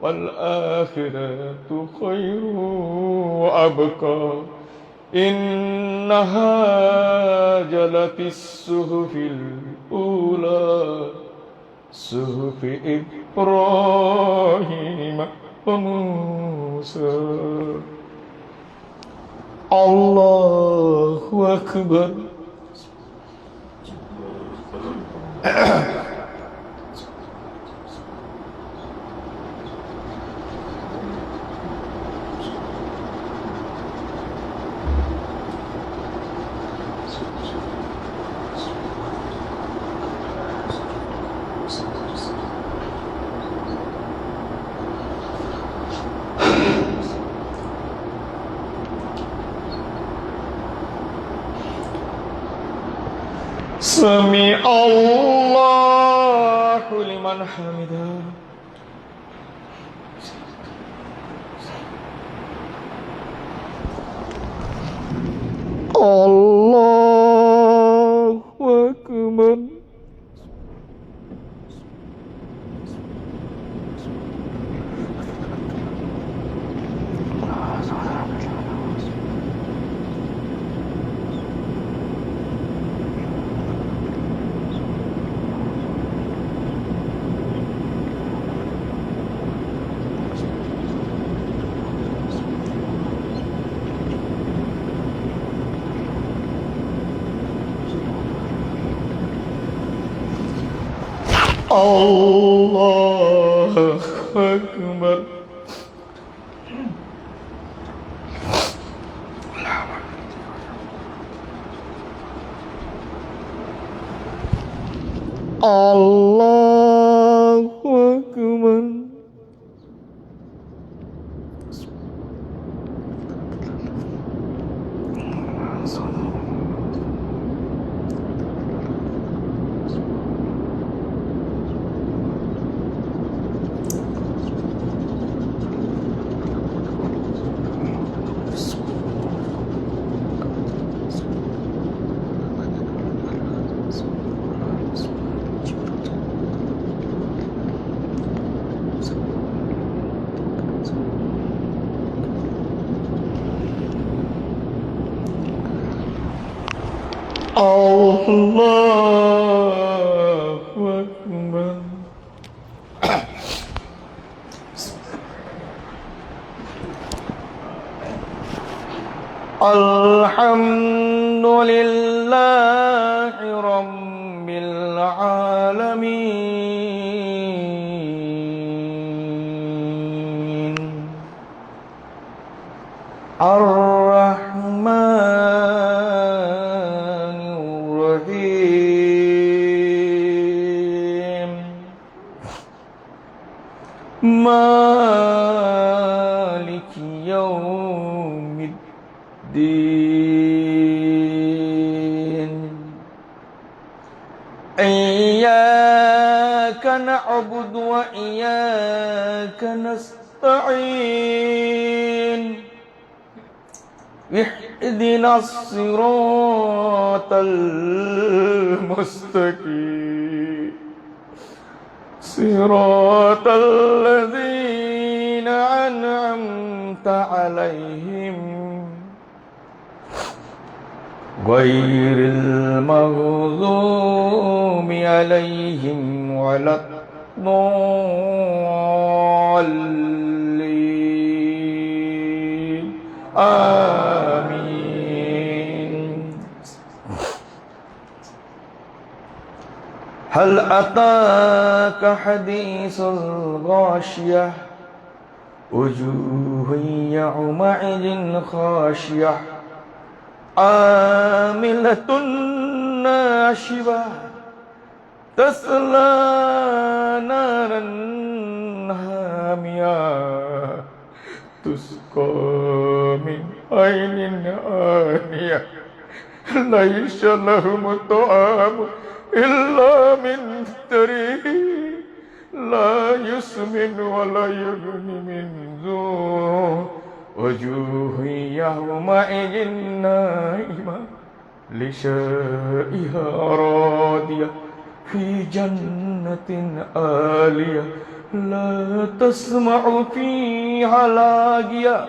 والآخرة خير وأبقى إن هذا لفي الصحف الأولى صحف إبراهيم وموسى الله أكبر سمع الله لمن حمده الله أكبر الله أكبر الله أكبر الله أكبر الحمد لله رب العالمين الرحمن الرحيم مالك يوم الدين إياك نعبد وإياك نستعين اهدنا الصراط المستقيم صراط الذين أنعمت عليهم غير المغضوب عليهم ولا الضالين آمين. هل أتاك حديث الغاشية وجوه يومئذ خاشية عاملة ناشبة تصلى نارا حامية تسقى من عين آنية ليس لهم طعام إلا من ضريع لا يسمن ولا يغني من جوع وجوه يومئذ نائمة لسائها راضية في جنة عالية لا تسمع فيها لاغية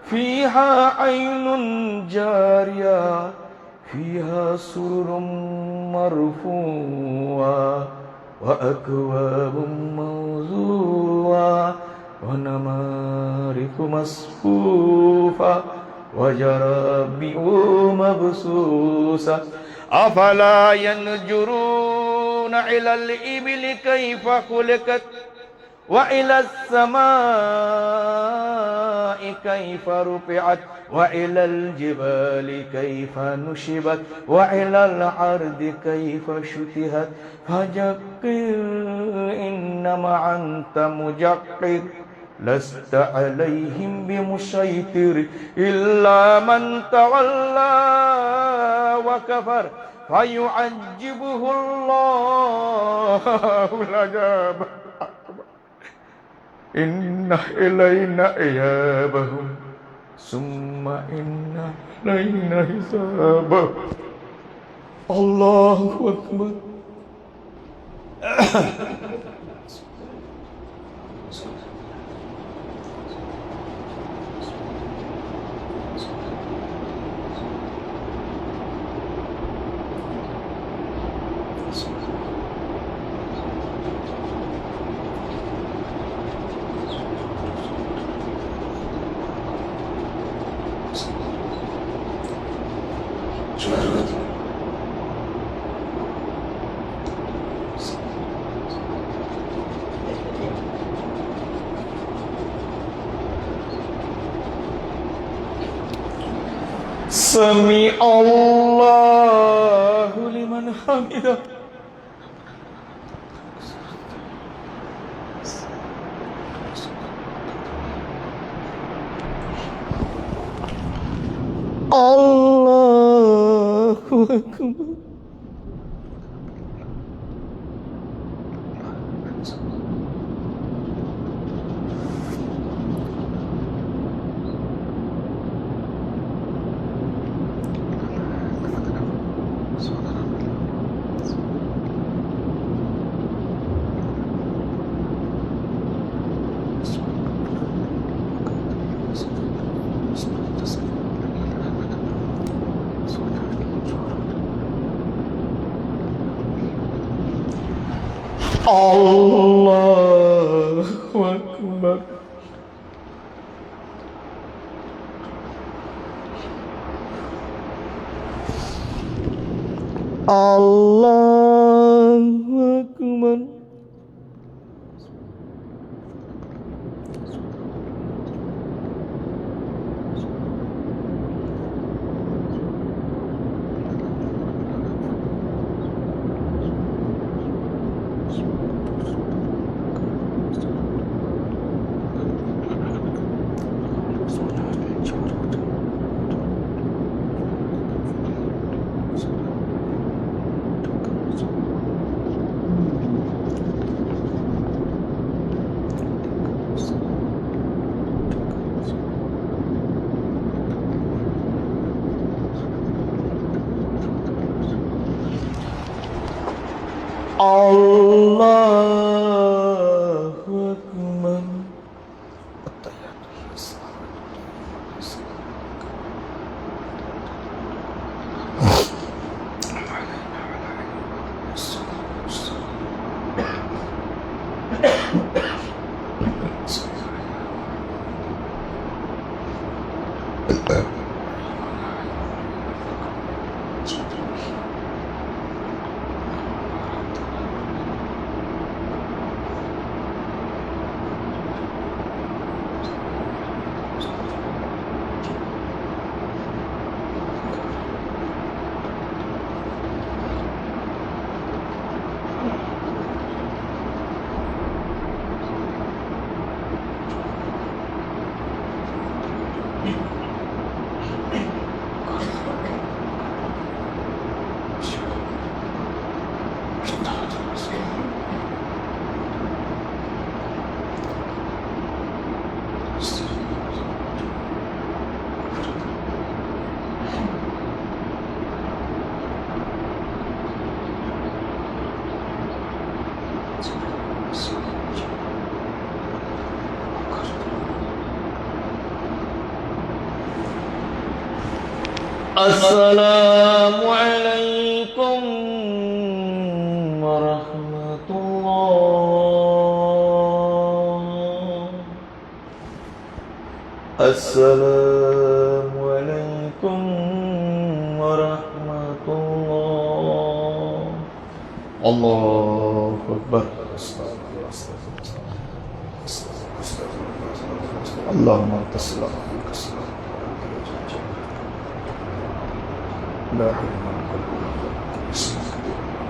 فيها عين جارية فيها سرر مرفوعة وأكواب موضوعة ونمارق مصفوفة وزرابي مبثوثة أفلا ينظرون إلى الإبل كيف خلقت وإلى السماء كيف رفعت وإلى الجبال كيف نشبت وإلى الأرض كيف شتهت فذكر إنما أنت مذكر لست عليهم بمسيطر إلا من تولى وكفر فيعذبه الله العذاب إن إلينا إيابهم ثم إن إلينا حسابهم. الله أكبر. سمع الله لمن حمده. الله أكبر. الله أكبر. আল্লাহু আকবার। আল্লাহু আকবার। السلام عليكم ورحمة الله. السلام عليكم ورحمة الله. الله أكبر. اللهم أنت السلام ومنك السلام. لا حول ولا قوة إلا بالله.